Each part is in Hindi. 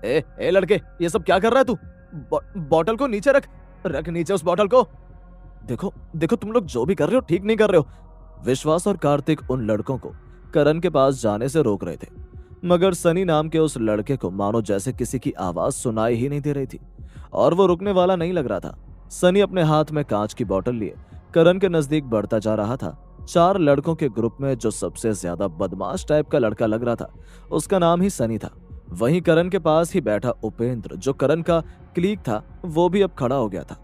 ए लड़के, ये सब क्या कर रहा है तू? बॉटल को नीचे रख। रख नीचे उस बॉटल को। देखो देखो, तुम लोग जो भी कर रहे हो ठीक नहीं कर रहे हो। विश्वास और कार्तिक उन लड़कों को करण के पास जाने से रोक रहे थे, मगर सनी नाम के उस लड़के को मानो जैसे किसी की आवाज सुनाई ही नहीं दे रही थी और वो रुकने वाला नहीं लग रहा था। सनी अपने हाथ में कांच की बोतल लिए करण के नजदीक बढ़ता जा रहा था। 4 लड़कों के ग्रुप में जो सबसे ज्यादा बदमाश टाइप का लड़का लग रहा था, उसका नाम ही सनी था। वहीं करण के पास ही बैठा उपेंद्र, जो करण का क्लीक था, वो भी अब खड़ा हो गया था।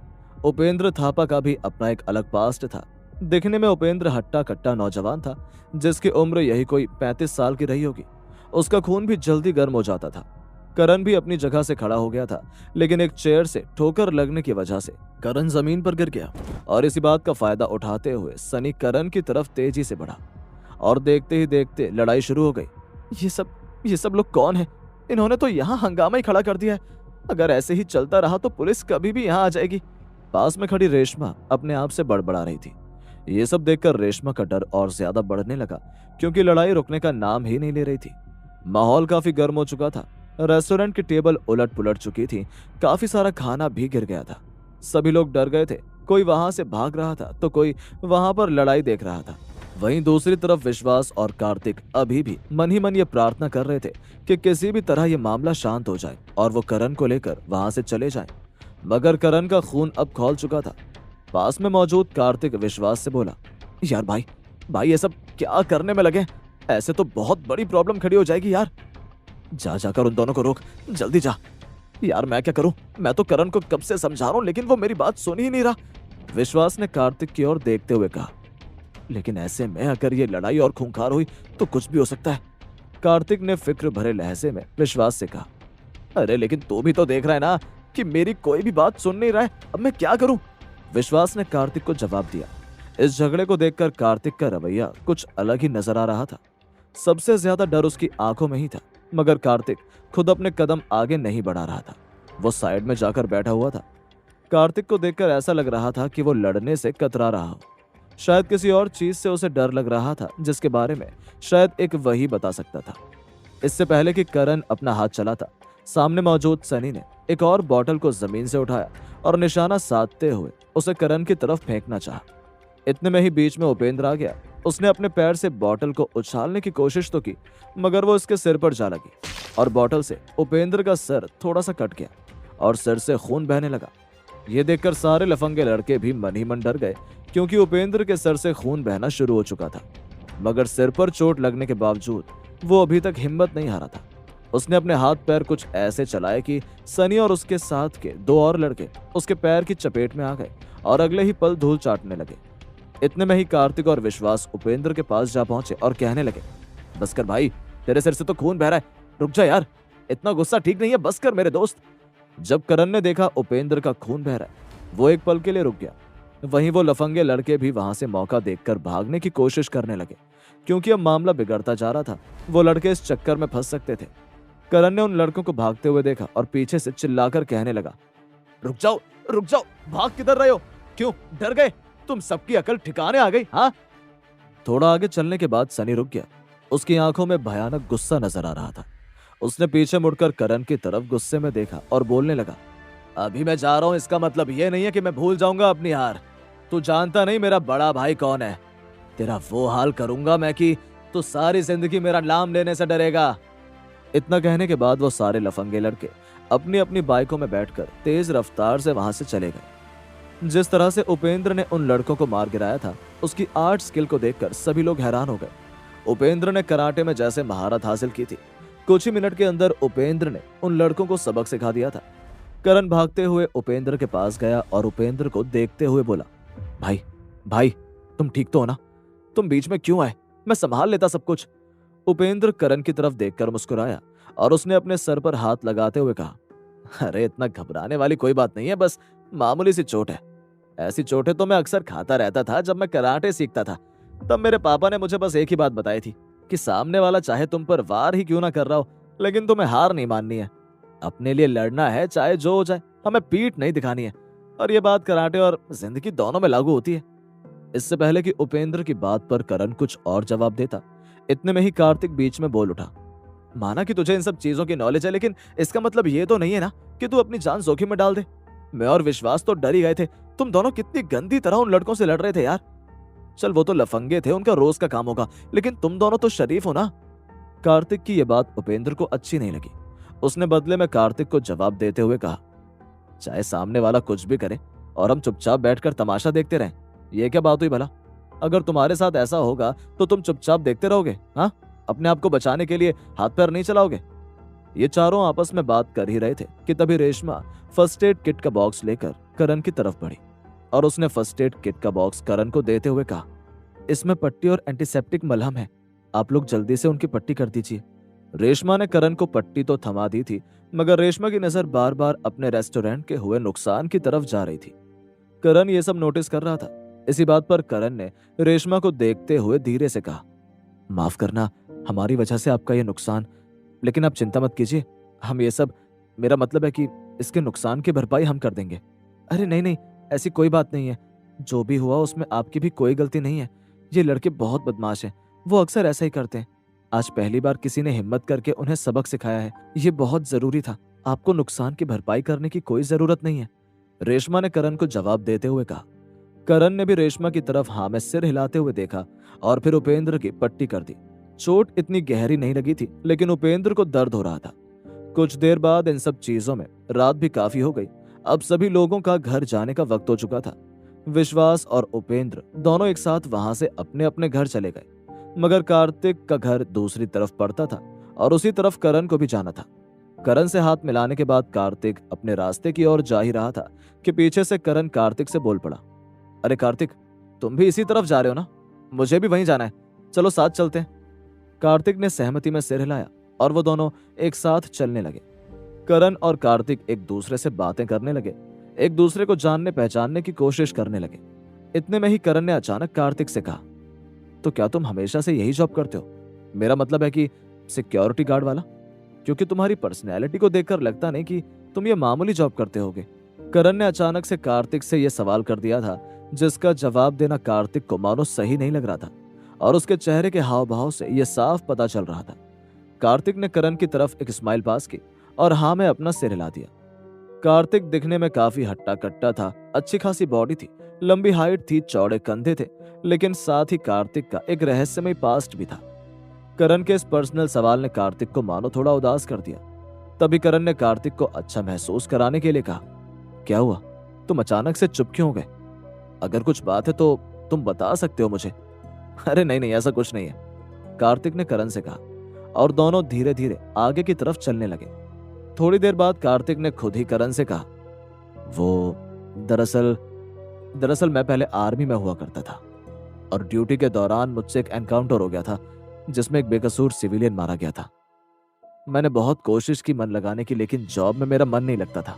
उपेंद्र थापा का भी अपना एक अलग पास्ट था। दिखने में उपेंद्र हट्टा कट्टा नौजवान था, जिसकी उम्र यही कोई 35 साल की रही होगी। उसका खून भी जल्दी गर्म हो जाता था। करण भी अपनी जगह से खड़ा हो गया था, लेकिन एक चेयर से ठोकर लगने की वजह से करण जमीन पर गिर गया और इसी बात का फायदा उठाते हुए सनी करण की तरफ तेजी से बढ़ा और देखते ही देखते लड़ाई शुरू हो गई। ये सब लोग कौन है? इन्होंने तो यहाँ हंगामा ही खड़ा कर दिया है। अगर ऐसे ही चलता रहा तो पुलिस कभी भी यहाँ आ जाएगी। पास में खड़ी रेशमा अपने आप से बड़बड़ा रही थी। ये सब देखकर रेशमा का डर और ज्यादा बढ़ने लगा, क्योंकि लड़ाई रुकने का नाम ही नहीं ले रही थी। माहौल काफी गर्म हो चुका था। रेस्टोरेंट की टेबल उलट पुलट चुकी थी। काफी सारा खाना भी गिर गया था। सभी लोग डर गए थे। कोई वहां से भाग रहा था तो कोई वहां पर लड़ाई देख रहा था। वहीं दूसरी तरफ विश्वास और कार्तिक अभी भी मन ही मन ये प्रार्थना कर रहे थे कि किसी भी तरह ये मामला शांत हो जाए और वो करण को लेकर वहां से चले जाएं। मगर करण का खून अब खौल चुका था। पास में मौजूद कार्तिक विश्वास से बोला, यार भाई ये सब क्या करने में लगे? ऐसे तो बहुत बड़ी प्रॉब्लम खड़ी हो जाएगी यार। जाकर उन दोनों को रोक, जल्दी जा। यार मैं क्या करूं? मैं तो करण को कब से समझा रहा हूं, लेकिन वो मेरी बात सुन ही नहीं रहा। विश्वास ने कार्तिक की ओर देखते हुए कहा, लेकिन ऐसे में अगर ये लड़ाई और खूंखार हुई तो कुछ भी हो सकता है। कार्तिक ने फिक्र भरे लहजे में विश्वास से कहा, अरे लेकिन तू भी तो देख रहा है ना कि मेरी कोई भी बात सुन नहीं रहा है। अब मैं क्या करूं? विश्वास ने कार्तिक को जवाब दिया। इस झगड़े को देखकर कार्तिक का रवैया कुछ अलग ही नजर आ रहा था। सबसे ज्यादा डर उसकी आंखों में ही था, मगर कार्तिक खुद अपने कदम आगे नहीं बढ़ा रहा था। वो साइड में जाकर बैठा हुआ था। कार्तिक को देखकर ऐसा लग रहा था कि वो लड़ने से कतरा रहा हो। शायद किसी और चीज से उसे डर लग रहा था, जिसके बारे में शायद एक वही बता सकता था। इससे पहले कि करण अपना हाथ चलाता, सामने मौजूद सनी ने एक और बोतल को जमीन से उठाया और निशाना साधते हुए उसे करण की तरफ फेंकना चाहा। इतने में ही बीच में उपेंद्र आ गया। उसने अपने पैर से बोतल को उछालने की कोशिश तो की, मगर वो उसके सिर पर जा लगी और बोतल से उपेंद्र का सर थोड़ा सा कट गया और सिर से खून बहने लगा। ये देखकर सारे लफंगे लड़के भी मन ही मन डर गए, क्योंकि उपेंद्र के सर से खून बहना शुरू हो चुका था। मगर सिर पर चोट लगने के बावजूद वो अभी तक हिम्मत नहीं हारा था। उसने अपने हाथ पैर कुछ ऐसे चलाए कि सनी और उसके साथ के 2 और लड़के उसके पैर की चपेट में आ गए और अगले ही पल धूल चाटने लगे। इतने में ही कार्तिक और विश्वास उपेंद्र के पास जा पहुंचे और कहने लगे, बस कर भाई, तेरे सिर से तो खून बह रहा है। रुक जा यार, इतना गुस्सा ठीक नहीं है, बस कर मेरे दोस्त। जब करण ने देखा उपेंद्र का खून बह रहा है, वो एक पल के लिए रुक गया। वहीं वो लफंगे लड़के भी वहां से मौका देखकर भागने की कोशिश करने लगे, क्योंकि अब मामला बिगड़ता जा रहा था। वो लड़के इस चक्कर में फंस सकते थे। करण ने उन लड़कों को भागते हुए देखा और पीछे से चिल्लाकर कहने लगा, रुक जाओ, भाग किधर रहे हो? क्यों डर गए? तुम सबकी अकल ठिकाने आ गई? हाँ। थोड़ा आगे चलने के बाद सनी रुक गया। उसकी आंखों में भयानक गुस्सा नजर आ रहा था। उसने पीछे मुड़कर करण की तरफ गुस्से में देखा और बोलने लगा, अभी मैं जा रहा हूं, इसका मतलब यह नहीं है कि मैं भूल जाऊंगा अपनी हार। तू जानता नहीं मेरा बड़ा भाई कौन है। तेरा वो हाल करूंगा मैं कि तू सारी जिंदगी मेरा नाम लेने से डरेगा। इतना कहने के बाद वो सारे लफंगे लड़के अपनी अपनी बाइकों में बैठकर तेज रफ्तार से वहां से चले गए। जिस तरह से उपेंद्र ने उन लड़कों को मार गिराया था, उसकी आर्ट स्किल को देखकर सभी लोग हैरान हो गए। उपेंद्र ने कराटे में जैसे महारत हासिल की थी, कुछ ही मिनट के अंदर उपेंद्र ने उन लड़कों को सबक सिखा दिया था। करण भागते हुए उपेंद्र के पास गया और उपेंद्र को देखते हुए बोला, भाई तुम ठीक तो हो ना? तुम बीच में क्यों आए? मैं संभाल लेता सब कुछ। उपेंद्र करण की तरफ देखकर मुस्कुराया और उसने अपने सर पर हाथ लगाते हुए कहा, अरे इतना घबराने वाली कोई बात नहीं है, बस मामूली सी चोट है। ऐसी चोटें तो मैं अक्सर खाता रहता था जब मैं कराटे सीखता था। तब मेरे पापा ने मुझे बस एक ही बात बताई थी कि सामने वाला चाहे तुम पर वार ही क्यों ना कर रहा हो, लेकिन तुम्हें हार नहीं माननी है। अपने लिए लड़ना है, चाहे जो हो जाए, हमें पीठ नहीं दिखानी है। और ये बात कराटे और जिंदगी दोनों में लागू होती है। इससे पहले कि उपेंद्र की बात पर करण कुछ और जवाब देता, इतने में ही कार्तिक बीच में बोल उठा, माना कि तुझे इन सब चीजों की नॉलेज है, लेकिन इसका मतलब ये तो नहीं है ना कि तू अपनी जान जोखिम में डाल दे। मैं और विश्वास तो डर ही गए थे। तुम दोनों कितनी गंदी तरह उन लड़कों से लड़ रहे थे यार। चल वो तो लफंगे थे, उनका रोज का काम होगा, लेकिन तुम दोनों तो शरीफ हो ना। कार्तिक की यह बात उपेंद्र को अच्छी नहीं लगी। उसने बदले में कार्तिक को जवाब देते हुए कहा, चाहे सामने वाला कुछ भी करे और हम चुपचाप बैठकर तमाशा देखते रहें, ये क्या बात हुई भला? अगर तुम्हारे साथ ऐसा होगा तो तुम चुपचाप देखते रहोगे? हाँ, अपने आप को बचाने के लिए हाथ पैर नहीं चलाओगे? ये चारों आपस में बात कर ही रहे थे कि तभी रेशमा फर्स्ट एड किट का बॉक्स लेकर करण की तरफ बढ़ी और उसने फर्स्ट एड किट का बॉक्स करण को देते हुए कहा, इसमें पट्टी और एंटीसेप्टिक मलहम है, आप लोग जल्दी से उनकी पट्टी कर दीजिए। रेशमा ने करण को पट्टी तो थमा दी थी, मगर रेशमा की नजर बार बार अपने रेस्टोरेंट के हुए नुकसान की तरफ जा रही थी। करण ये सब नोटिस कर रहा था। इसी बात पर करण ने रेशमा को देखते हुए धीरे से कहा, माफ करना, हमारी वजह से आपका ये नुकसान, लेकिन आप चिंता मत कीजिए, हम ये सब, मेरा मतलब है कि इसके नुकसान की भरपाई हम कर देंगे। अरे नहीं नहीं, ऐसी कोई बात नहीं है, जो भी हुआ उसमें आपकी भी कोई गलती नहीं है। ये लड़के बहुत बदमाश हैं, वो अक्सर ऐसा ही करते हैं। आज पहली बार किसी ने हिम्मत करके उन्हें सबक सिखाया है, ये बहुत जरूरी था। आपको नुकसान की भरपाई करने की कोई जरूरत नहीं है, रेशमा ने करण को जवाब देते हुए कहा। करण ने भी रेशमा की तरफ हाँ में सिर हिलाते हुए देखा और फिर उपेंद्र की पट्टी कर दी। चोट इतनी गहरी नहीं लगी थी, लेकिन उपेंद्र को दर्द हो रहा था। कुछ देर बाद इन सब चीजों में रात भी काफी हो गई। अब सभी लोगों का घर जाने का वक्त हो चुका था। विश्वास और उपेंद्र दोनों एक साथ वहां से अपने अपने घर चले गए, मगर कार्तिक का घर दूसरी तरफ पड़ता था और उसी तरफ करण को भी जाना था। करण से हाथ मिलाने के बाद कार्तिक अपने रास्ते की ओर जा ही रहा था कि पीछे से करण कार्तिक से बोल पड़ा, अरे कार्तिक, तुम भी इसी तरफ जा रहे हो ना? मुझे भी वहीं जाना है, चलो साथ चलते हैं। कार्तिक ने सहमति में सिर हिलाया और वो दोनों एक साथ चलने लगे। करण और कार्तिक एक दूसरे से बातें करने लगे, एक दूसरे को जानने पहचानने की कोशिश करने लगे। इतने में ही करण ने अचानक कार्तिक से कहा, तो क्या तुम हमेशा से यही जॉब करते हो? मेरा मतलब है कि सिक्योरिटी गार्ड वाला, क्योंकि तुम्हारी पर्सनैलिटी को देखकर लगता नहीं कि तुम ये मामूली जॉब करते होगे। करण ने अचानक से कार्तिक से यह सवाल कर दिया था, जिसका जवाब देना कार्तिक को मानो सही नहीं लग रहा था और उसके चेहरे के हाव भाव से यह साफ पता चल रहा था। कार्तिक ने करण की तरफ एक स्माइल पास की और हाँ में अपना सिर हिला दिया। कार्तिक दिखने में काफी हट्टा कट्टा था, अच्छी खासी बॉडी थी, लंबी हाइट थी, चौड़े कंधे थे, लेकिन साथ ही कार्तिक का एक रहस्यमय पास्ट भी था। करण के इस पर्सनल सवाल ने कार्तिक को मानो थोड़ा उदास कर दिया। तभी करण ने कार्तिक को अच्छा महसूस कराने के लिए कहा, क्या हुआ, तुम अचानक से चुप क्यों हो गए? अगर कुछ बात है तो तुम बता सकते हो मुझे। अरे नहीं नहीं, ऐसा कुछ नहीं है, कार्तिक ने करण से कहा और दोनों धीरे धीरे आगे की तरफ चलने लगे। थोड़ी देर बाद कार्तिक ने खुद ही करण से कहा, वो दरअसल मैं पहले आर्मी में हुआ करता था और ड्यूटी के दौरान मुझसे एक एनकाउंटर हो गया था जिसमें एक बेकसूर सिविलियन मारा गया था। मैंने बहुत कोशिश की मन लगाने की, लेकिन जॉब में मेरा मन नहीं लगता था,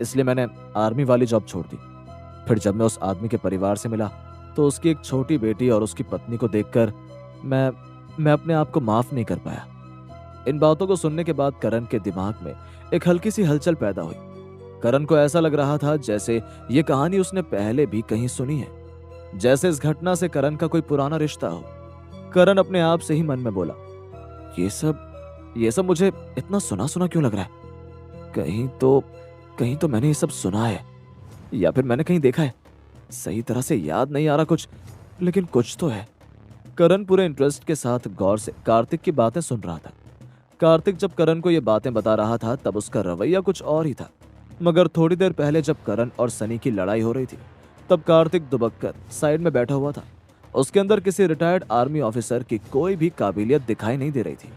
इसलिए मैंने आर्मी वाली जॉब छोड़ दी। फिर जब मैं उस आदमी के परिवार से मिला तो उसकी एक छोटी बेटी और उसकी पत्नी को देखकर मैं अपने आप को माफ नहीं कर पाया। इन बातों को सुनने के बाद करण के दिमाग में एक हल्की सी हलचल पैदा हुई। करण को ऐसा लग रहा था जैसे ये कहानी उसने पहले भी कहीं सुनी है, जैसे इस घटना से करण का कोई पुराना रिश्ता हो। करण अपने आप से ही मन में बोला, ये सब मुझे इतना सुना सुना क्यों लग रहा है? कहीं तो मैंने ये सब सुना है या फिर मैंने कहीं देखा है। सही तरह से याद नहीं आ रहा कुछ, लेकिन कुछ तो है। करण पूरे इंटरेस्ट के साथ गौर से कार्तिक की बातें सुन रहा था। कार्तिक जब करण को ये बातें बता रहा था तब उसका रवैया कुछ और ही था, मगर थोड़ी देर पहले जब करण और सनी की लड़ाई हो रही थी तब कार्तिक दुबक कर साइड में बैठा हुआ था। उसके अंदर किसी रिटायर्ड आर्मी ऑफिसर की कोई भी काबिलियत दिखाई नहीं दे रही थी,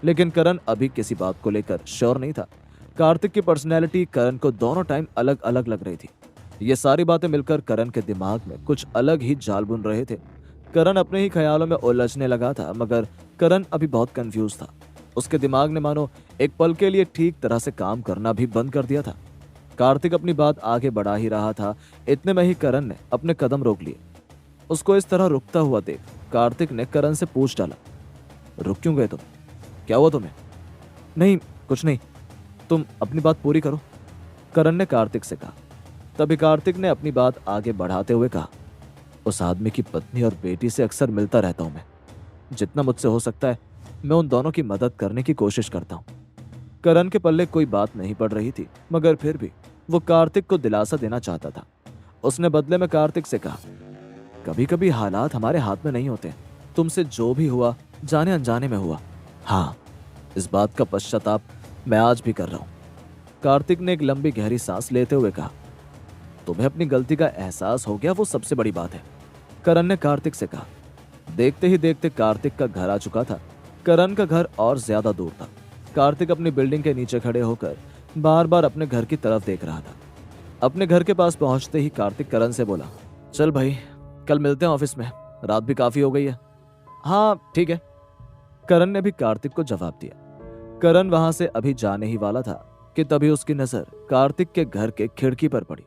लेकिन करण अभी किसी बात को लेकर श्योर नहीं था। कार्तिक की पर्सनैलिटी करण को दोनों टाइम अलग अलग लग रही थी। ये सारी बातें मिलकर करण के दिमाग में कुछ अलग ही जाल बुन रहे थे। करण अपने ही ख्यालों में उलझने लगा था, मगर करण अभी बहुत कंफ्यूज था। उसके दिमाग ने मानो एक पल के लिए ठीक तरह से काम करना भी बंद कर दिया था। कार्तिक अपनी बात आगे बढ़ा ही रहा था, इतने में ही करण ने अपने कदम रोक लिए। उसको इस तरह रुकता हुआ देख कार्तिक ने करण से पूछ डाला, रुक क्यों गए तुम? क्या हुआ तुम्हें? नहीं कुछ नहीं, तुम अपनी बात पूरी करो, करण ने कार्तिक से कहा। तभी कार्तिक ने अपनी बात आगे बढ़ाते हुए कहा, उस आदमी की पत्नी और बेटी से अक्सर मिलता रहता हूं मैं। जितना मुझसे हो सकता है मैं उन दोनों की मदद करने की कोशिश करता हूँ। करण के पल्ले कोई बात नहीं पड़ रही थी, मगर फिर भी वो कार्तिक को दिलासा देना चाहता था। उसने बदले में कार्तिक से कहा, कभी कभी हालात हमारे हाथ में नहीं होते। तुमसे जो भी हुआ जाने अनजाने में हुआ। हाँ, इस बात का पश्चाताप मैं आज भी कर रहा हूं। कार्तिक ने एक लंबी गहरी सांस लेते हुए कहा, तुम्हें अपनी गलती का एहसास हो गया, वो सबसे बड़ी बात है। करण ने कार्तिक से कहा। देखते ही देखते कार्तिक का घर आ चुका था। करण का घर और ज्यादा दूर था। कार्तिक अपनी बिल्डिंग के नीचे खड़े होकर बार बार अपने घर की तरफ देख रहा था। अपने घर के पास पहुंचते ही कार्तिक करण से बोला, चल भाई, कल मिलते हैं ऑफिस में, रात भी काफी हो गई है। हाँ ठीक है, करण ने भी कार्तिक को जवाब दिया। करण वहां से अभी जाने ही वाला था कि तभी उसकी नजर कार्तिक के घर के खिड़की पर पड़ी।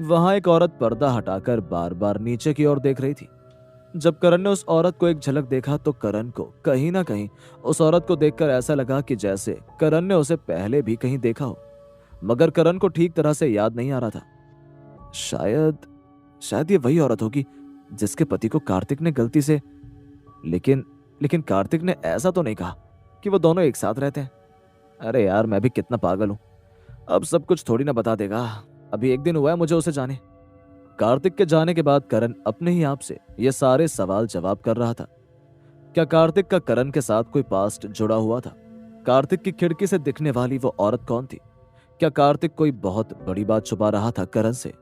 वहां एक औरत पर्दा हटाकर बार बार नीचे की ओर देख रही थी। जब करण ने उस औरत को एक झलक देखा तो करण को कहीं ना कहीं उस औरत को देखकर ऐसा लगा कि जैसे करण ने उसे पहले भी कहीं देखा हो, मगर करण को ठीक तरह से याद नहीं आ रहा था। शायद ये वही औरत होगी जिसके पति को कार्तिक ने गलती से, लेकिन कार्तिक ने ऐसा तो नहीं कहा कि वो दोनों एक साथ रहते हैं। अरे यार, मैं भी कितना पागल हूं। अब सब कुछ थोड़ी ना बता देगा, अभी एक दिन हुआ है मुझे उसे जाने। कार्तिक के जाने के बाद करण अपने ही आप से ये सारे सवाल जवाब कर रहा था। क्या कार्तिक का करण के साथ कोई पास्ट जुड़ा हुआ था? कार्तिक की खिड़की से दिखने वाली वो औरत कौन थी? क्या कार्तिक कोई बहुत बड़ी बात छुपा रहा था करण से?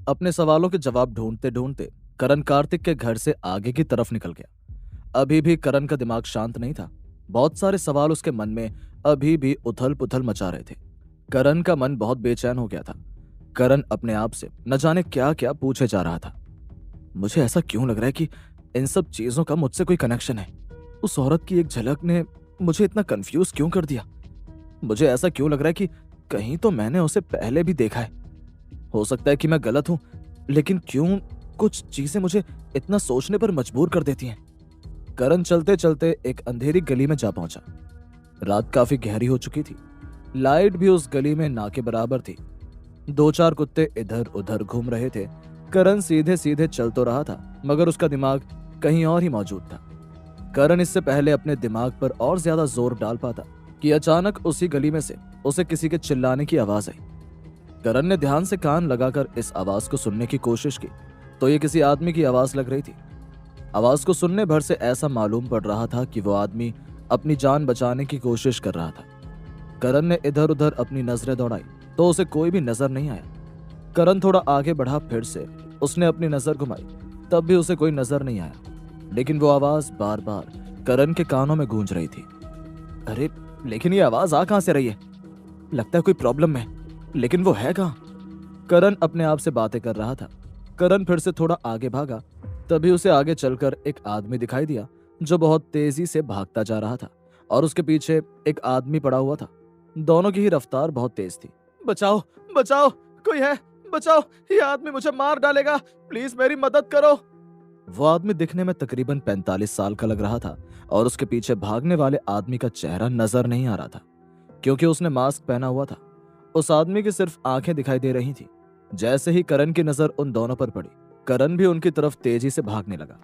अपने सवालों के जवाब ढूंढते ढूंढते करण कार्तिक के घर से आगे की तरफ निकल गया। अभी भी करण का दिमाग शांत नहीं था। बहुत सारे सवाल उसके मन में अभी भी उथल पुथल मचा रहे थे। करण का मन बहुत बेचैन हो गया था। करण अपने आप से न जाने क्या क्या पूछे जा रहा था। मुझे ऐसा क्यों लग रहा है कि इन सब चीजों का मुझसे कोई कनेक्शन है? उस औरत की एक झलक ने मुझे इतना कंफ्यूज क्यों कर दिया? मुझे ऐसा क्यों लग रहा है कि कहीं तो मैंने उसे पहले भी देखा है। हो सकता है कि मैं गलत हूं, लेकिन क्यों कुछ चीजें मुझे इतना सोचने पर मजबूर कर देती हैं? करण चलते चलते एक अंधेरी गली में जा पहुंचा। रात काफी गहरी हो चुकी थी। लाइट भी उस गली में ना के बराबर थी। दो चार कुत्ते इधर उधर घूम रहे थे। करण सीधे सीधे चल तो रहा था, मगर उसका दिमाग कहीं और ही मौजूद था। करण इससे पहले अपने दिमाग पर और ज्यादा जोर डाल पाता कि अचानक उसी गली में से उसे किसी के चिल्लाने की आवाज आई। करण ने ध्यान से कान लगाकर इस आवाज को सुनने की कोशिश की तो ये किसी आदमी की आवाज लग रही थी। आवाज को सुनने भर से ऐसा मालूम पड़ रहा था कि वो आदमी अपनी जान बचाने की कोशिश कर रहा था। करण ने इधर उधर अपनी नजरें दौड़ाई तो उसे कोई भी नजर नहीं आया। करण थोड़ा आगे बढ़ा, फिर से उसने अपनी नजर घुमाई, तब भी उसे कोई नजर नहीं आया। लेकिन वो आवाज बार बार करण के कानों में गूंज रही थी। अरे लेकिन ये आवाज आ कहां से रही है? लगता है कोई प्रॉब्लम है, लेकिन वो है कहां? करण अपने आप से बातें कर रहा था। करण फिर से थोड़ा आगे भागा, तभी उसे आगे चलकर एक आदमी दिखाई दिया जो बहुत तेजी से भागता जा रहा था और उसके पीछे एक आदमी पड़ा हुआ था। दोनों की ही रफ्तार बहुत तेज थी। बचाओ बचाओ, कोई है, बचाओ, ये आदमी मुझे मार डालेगा, प्लीज मेरी मदद करो। वो आदमी दिखने में तकरीबन 45 साल का लग रहा था और उसके पीछे भागने वाले आदमी का चेहरा नजर नहीं आ रहा था क्योंकि उसने मास्क पहना हुआ था। उस आदमी की सिर्फ आंखें दिखाई दे रही थी। जैसे ही करण की नजर उन दोनों पर पड़ी, करण भी उनकी तरफ तेजी से भागने लगा।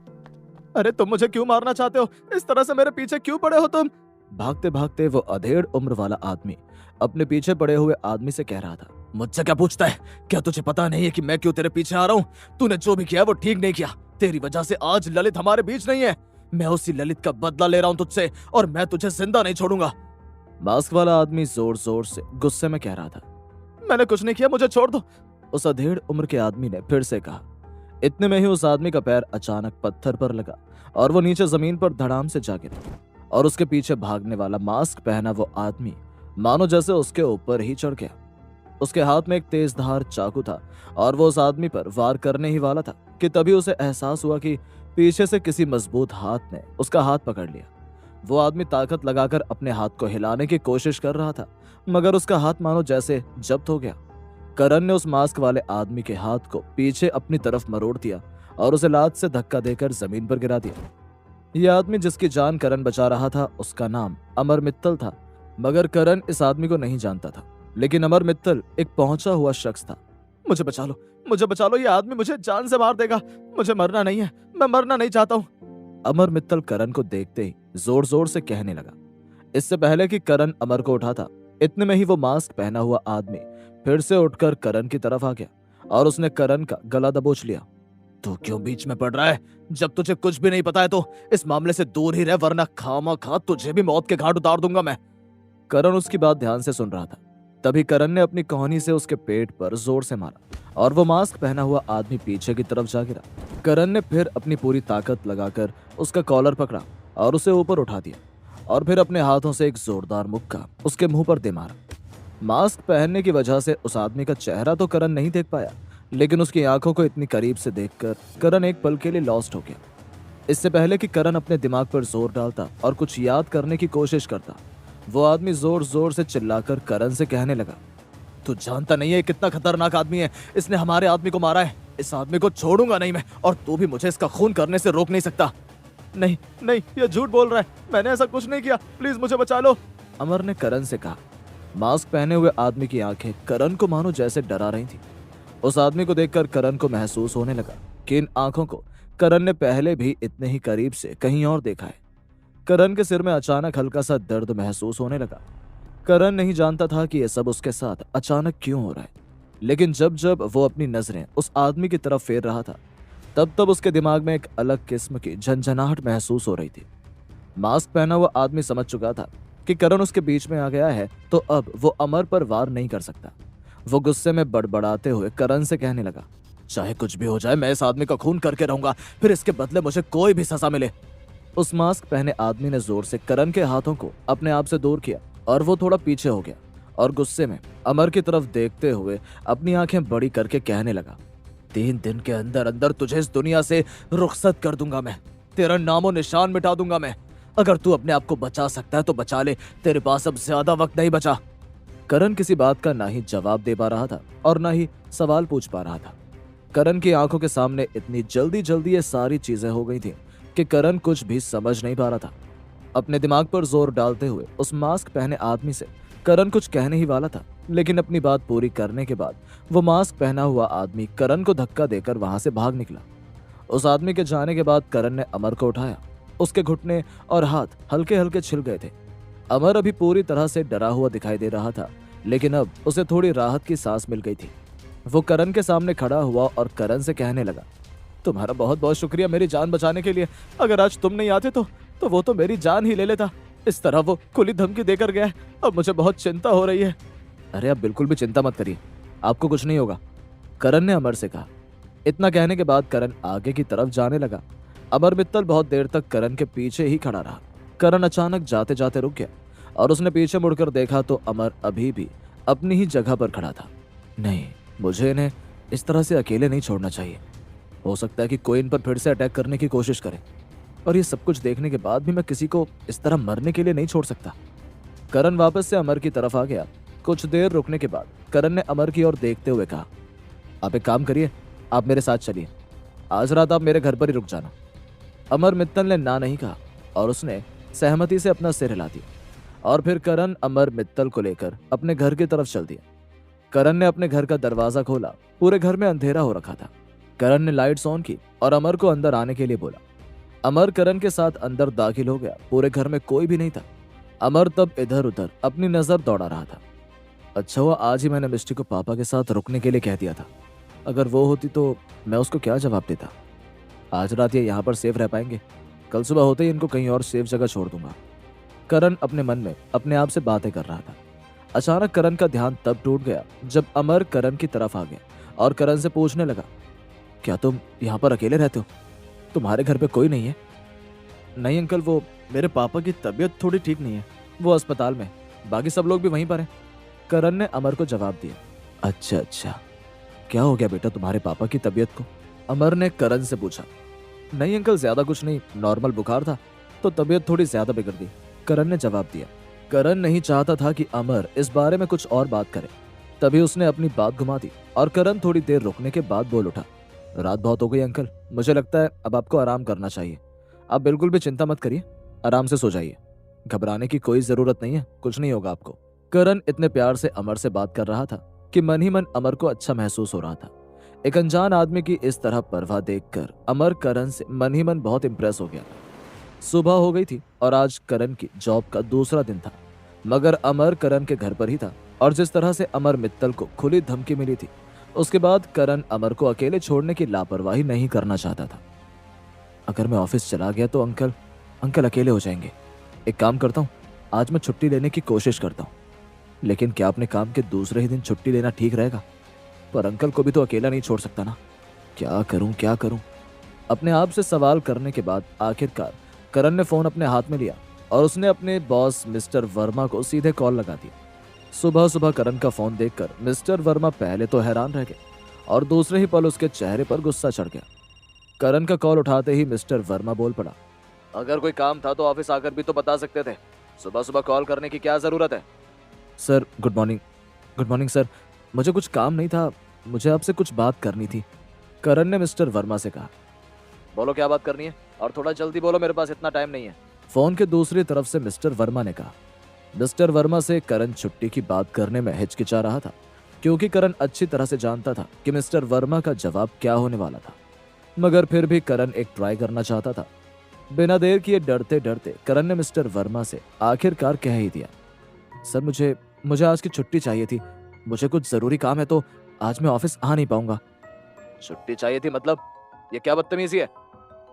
अरे तुम मुझे क्यों मारना चाहते हो? इस तरह से मेरे पीछे क्यों पड़े हो तुम? भागते भागते वो अधेड़ उम्र वाला आदमी अपने पीछे पड़े हुए आदमी से कह रहा था, मुझसे क्या पूछता है? क्या तुझे पता नहीं है कि मैं क्यों तेरे पीछे आ रहा हूँ? तूने जो भी किया वो ठीक नहीं किया। तेरी वजह से आज ललित हमारे बीच नहीं है। मैं उसी ललित का बदला ले रहा हूँ तुझसे, और मैं तुझे जिंदा नहीं छोड़ूंगा। मास्क वाला आदमी जोर जोर से गुस्से में कह रहा था, मैंने कुछ नहीं किया, मुझे छोड़ दो। उस अधेड़ उम्र के आदमी ने फिर से कहा। इतने में ही उस आदमी का पैर अचानक पत्थर पर लगा और वो नीचे जमीन पर धड़ाम से जा गिरा और उसके पीछे भागने वाला मास्क पहना वो आदमी मानो जैसे उसके ऊपर ही चढ़ गया। उसके हाथ में एक तेज धार चाकू था और वो उस आदमी पर वार करने ही वाला था कि तभी उसे एहसास हुआ कि पीछे से किसी मजबूत हाथ ने उसका हाथ पकड़ लिया। वो आदमी ताकत लगाकर अपने हाथ को हिलाने की कोशिश कर रहा था, मगर उसका हाथ मानो जैसे जब्त हो गया। करण ने उस मास्क वाले आदमी के हाथ को पीछे अपनी तरफ मरोड़ दिया और उसे लात से धक्का देकर जमीन पर गिरा दिया। यह आदमी जिसकी जान करण बचा रहा था, उसका नाम अमर मित्तल था, मगर करण इस आदमी को नहीं जानता था। लेकिन अमर मित्तल एक पहुंचा हुआ शख्स था। मुझे बचा लो, मुझे बचा लो, यह आदमी मुझे जान से मार देगा। मुझे मरना नहीं है, मैं मरना नहीं चाहता हूँ। अमर मित्तल करण को देखते ही जोर जोर से कहने लगा। इससे पहले कि करण अमर को उठाता, इतने में ही वो मास्क पहना हुआ आदमी फिर से उठकर करण की तरफ आ गया और उसने करण का गला दबोच लिया। तू क्यों बीच में पड़ रहा है? जब तुझे कुछ भी नहीं पता है तो इस मामले से दूर ही रह, वरना खामा तुझे भी मौत के घाट उतार दूंगा मैं। करण उसकी बात ध्यान से सुन रहा था। तभी करण ने अपनी कहानी से उसके पेट पर जोर से मारा और वो मास्क पहना हुआ आदमी पीछे की तरफ जा गिरा। करण ने फिर अपनी पूरी ताकत लगाकर उसका कॉलर पकड़ा और उसे ऊपर उठा दिया और फिर अपने हाथों से एक जोरदार मुक्का उसके मुंह पर दे मारा। मास्क पहनने की वजह से उस आदमी का चेहरा तो करण नहीं देख पाया, लेकिन उसकी आंखों को इतनी करीब से देखकर करण एक पल के लिए लॉस्ट हो गया। इससे पहले कि करण अपने दिमाग पर जोर डालता और कुछ याद करने की कोशिश करता, वो आदमी जोर जोर से चिल्लाकर करण से कहने लगा, तू जानता नहीं है कितना खतरनाक आदमी है, इसने हमारे आदमी को मारा है, इस आदमी को छोड़ूंगा नहीं मैं, और तू भी मुझे इसका खून करने से रोक नहीं सकता। नहीं नहीं, ये झूठ बोल रहा है, मैंने ऐसा कुछ नहीं किया, प्लीज मुझे बचा लो, अमर ने करण से कहा। मास्क पहने हुए आदमी की आंखें करण को मानो जैसे डरा रही थी। उस आदमी को देखकर करण को महसूस होने लगा कि इन आंखों को करण ने पहले भी इतने ही करीब से कहीं और देखा है। करण के सिर में अचानक हल्का सा दर्द महसूस होने लगा। करण नहीं जानता था कि यह सब उसके साथ अचानक क्यों हो रहा है, लेकिन जब जब वो अपनी नजरें उस आदमी की तरफ फेर रहा था, तब तब उसके दिमाग में एक अलग किस्म की झंझनाहट महसूस हो रही थी। मास्क पहना हुआ आदमी समझ चुका था कि करण उसके बीच में आ गया है, तो अब वो अमर पर वार नहीं कर सकता। वो गुस्से में बड़बड़ाते हुए करण से कहने लगा, चाहे कुछ भी हो जाए, मैं इस आदमी का खून करके रहूंगा, फिर इसके बदले मुझे कोई भी सजा मिले। उस मास्क पहने आदमी ने जोर से करण के हाथों को अपने आप से दूर किया और वो थोड़ा पीछे हो गया और गुस्से में अमर की तरफ देखते हुए अपनी आंखें बड़ी करके कहने लगा, 3 दिन के अंदर अंदर तुझे इस दुनिया से रुखसत कर दूंगा मैं, तेरा नामो निशान मिटा दूंगा मैं। अगर तू अपने आप को बचा सकता है तो बचा ले, तेरे पास अब ज्यादा वक्त नहीं बचा। करण किसी बात का ना ही जवाब दे पा रहा था और ना ही सवाल पूछ पा रहा था। करण की आंखों के सामने इतनी जल्दी जल्दी ये सारी चीजें हो गई थी कि करण कुछ भी समझ नहीं पा रहा था। अपने दिमाग पर जोर डालते हुए उस मास्क पहने आदमी से करण कुछ कहने ही वाला था, लेकिन अपनी बात पूरी करने के बाद वो मास्क पहना हुआ आदमी करण को धक्का देकर वहां से भाग निकला। उस आदमी के जाने के बाद करण ने अमर को उठाया। उसके घुटने और हाथ हल्के हल्के छिल गए थे। अमर अभी पूरी तरह से डरा हुआ दिखाई दे रहा था, लेकिन अब उसे थोड़ी राहत की सांस मिल गई थी। वो करण के सामने खड़ा हुआ और करण से कहने लगा, तुम्हारा बहुत बहुत शुक्रिया मेरी जान बचाने के लिए। अगर आज तुम नहीं आते तो वो तो मेरी जान ही ले लेता। इस तरह वो खुली धमकी देकर गया है, अब मुझे बहुत चिंता हो रही है। अरे आप बिल्कुल भी चिंता मत करिए, आपको कुछ नहीं होगा, करण ने अमर से कहा। इतना कहने के बाद करण आगे की तरफ जाने लगा। अमर मित्तल बहुत देर तक करण के पीछे ही खड़ा रहा। करण अचानक जाते जाते रुक गया और उसने पीछे मुड़कर देखा तो अमर अभी भी अपनी ही जगह पर खड़ा था। नहीं, मुझे इन्हें इस तरह से अकेले नहीं छोड़ना चाहिए। हो सकता है कि कोई इन पर फिर से अटैक करने की कोशिश करे, और ये सब कुछ देखने के बाद भी मैं किसी को इस तरह मरने के लिए नहीं छोड़ सकता। करण वापस से अमर की तरफ आ गया। कुछ देर रुकने के बाद करण ने अमर की ओर देखते हुए कहा, आप एक काम करिए, आप मेरे साथ चलिए, आज रात आप मेरे घर पर ही रुक जाना। अमर मित्तल ने ना नहीं कहा और उसने सहमति से अपना सिर हिला दिया और फिर करण अमर मित्तल को लेकर अपने घर की तरफ चल दिया। करण ने अपने घर का दरवाजा खोला। पूरे घर में अंधेरा हो रखा था। करण ने लाइट्स ऑन की और अमर को अंदर आने के लिए बोला। अमर करण के साथ अंदर दाखिल हो गया। पूरे घर में कोई भी नहीं था। अमर तब इधर उधर अपनी नजर दौड़ा रहा था। अच्छा हुआ आज ही मैंने मिस्टी को पापा के साथ रुकने के लिए कह दिया था। अगर वो होती तो मैं उसको क्या जवाब देता। आज रात ये यहाँ पर सेफ रह पाएंगे, कल सुबह होते ही इनको कहीं और सेफ जगह छोड़ दूंगा। करण अपने मन में अपने आप से बातें कर रहा था। अचानक करण का ध्यान तब टूट गया जब अमर करण की तरफ आ गया और करण से पूछने लगा, क्या तुम यहाँ पर अकेले रहते हो? तुम्हारे घर पे कोई नहीं है? नहीं अंकल, वो मेरे पापा की तबीयत थोड़ी ठीक नहीं है, वो अस्पताल में, बाकी सब लोग भी वहीं पर हैं। करण ने अमर को जवाब दिया। अच्छा अच्छा, क्या हो गया बेटा तुम्हारे पापा की तबीयत को? अमर ने करण से पूछा। नहीं अंकल, ज्यादा कुछ नहीं, नॉर्मल बुखार था तो तबीयत थोड़ी ज्यादा बिगड़ गई, करण ने जवाब दिया। करण नहीं चाहता था कि अमर इस बारे में कुछ और बात करे, तभी उसने अपनी बात घुमा दी और करण थोड़ी देर रुकने के बाद बोल उठा, रात बहुत हो गई अंकल, मुझे लगता है अब आपको आराम करना चाहिए। आप बिल्कुल भी चिंता मत करिए, आराम से सो जाइए, घबराने की कोई जरूरत नहीं है, कुछ नहीं होगा आपको। करण इतने प्यार से अमर से बात कर रहा था कि मन ही मन अमर को अच्छा महसूस हो रहा था। एक अनजान आदमी की इस तरह परवाह देखकर अमर करण से मन ही मन बहुत इंप्रेस हो गया था। सुबह हो गई थी और आज करण की जॉब का दूसरा दिन था, मगर अमर करण के घर पर ही था। और जिस तरह से अमर मित्तल को खुली धमकी मिली थी, उसके बाद करण अमर को अकेले छोड़ने की लापरवाही नहीं करना चाहता था। अगर मैं ऑफिस चला गया तो अंकल अंकल अकेले हो जाएंगे। एक काम करता हूँ, आज मैं छुट्टी लेने की कोशिश करता हूँ। लेकिन क्या अपने काम के दूसरे ही दिन छुट्टी लेना ठीक रहेगा? पर अंकल को भी तो अकेला नहीं छोड़ सकता ना। क्या करूं क्या करूं? अपने आप से सवाल करने के बाद आखिरकार करण ने फोन अपने हाथ में लिया और उसने अपने बॉस मिस्टर वर्मा को सीधे कॉल लगा दिया। सुबह सुबह करण का फोन देखकर मिस्टर वर्मा पहले तो हैरान रह गए और दूसरे ही पल उसके चेहरे पर गुस्सा चढ़ गया। करण का कॉल उठाते ही मिस्टर वर्मा बोल पड़ा, अगर कोई काम था तो ऑफिस आकर भी तो बता सकते थे। सुबह सुबह कॉल करने की क्या जरूरत है? Sir good morning. Good morning sir, मुझे कुछ काम नहीं था, मुझे आपसे कुछ बात करनी थी। करण ने मिस्टर वर्मा से कहा। बोलो क्या बात करनी है, और थोड़ा जल्दी बोलो, मेरे पास इतना टाइम नहीं है। फोन के दूसरी तरफ से मिस्टर वर्मा ने कहा। मिस्टर वर्मा से करण छुट्टी की बात करने में हिचकिचा रहा था, क्योंकि करण अच्छी तरह से जानता था कि मिस्टर वर्मा का जवाब क्या होने वाला था। मगर फिर भी करण एक ट्राई करना चाहता था। बिना देर किए डरते डरते करण ने मिस्टर वर्मा से आखिरकार कह ही दिया, सर मुझे आज की छुट्टी चाहिए थी। मुझे कुछ जरूरी काम है तो आज मैं ऑफिस आ नहीं पाऊंगा। छुट्टी चाहिए थी मतलब? ये क्या बदतमीजी है?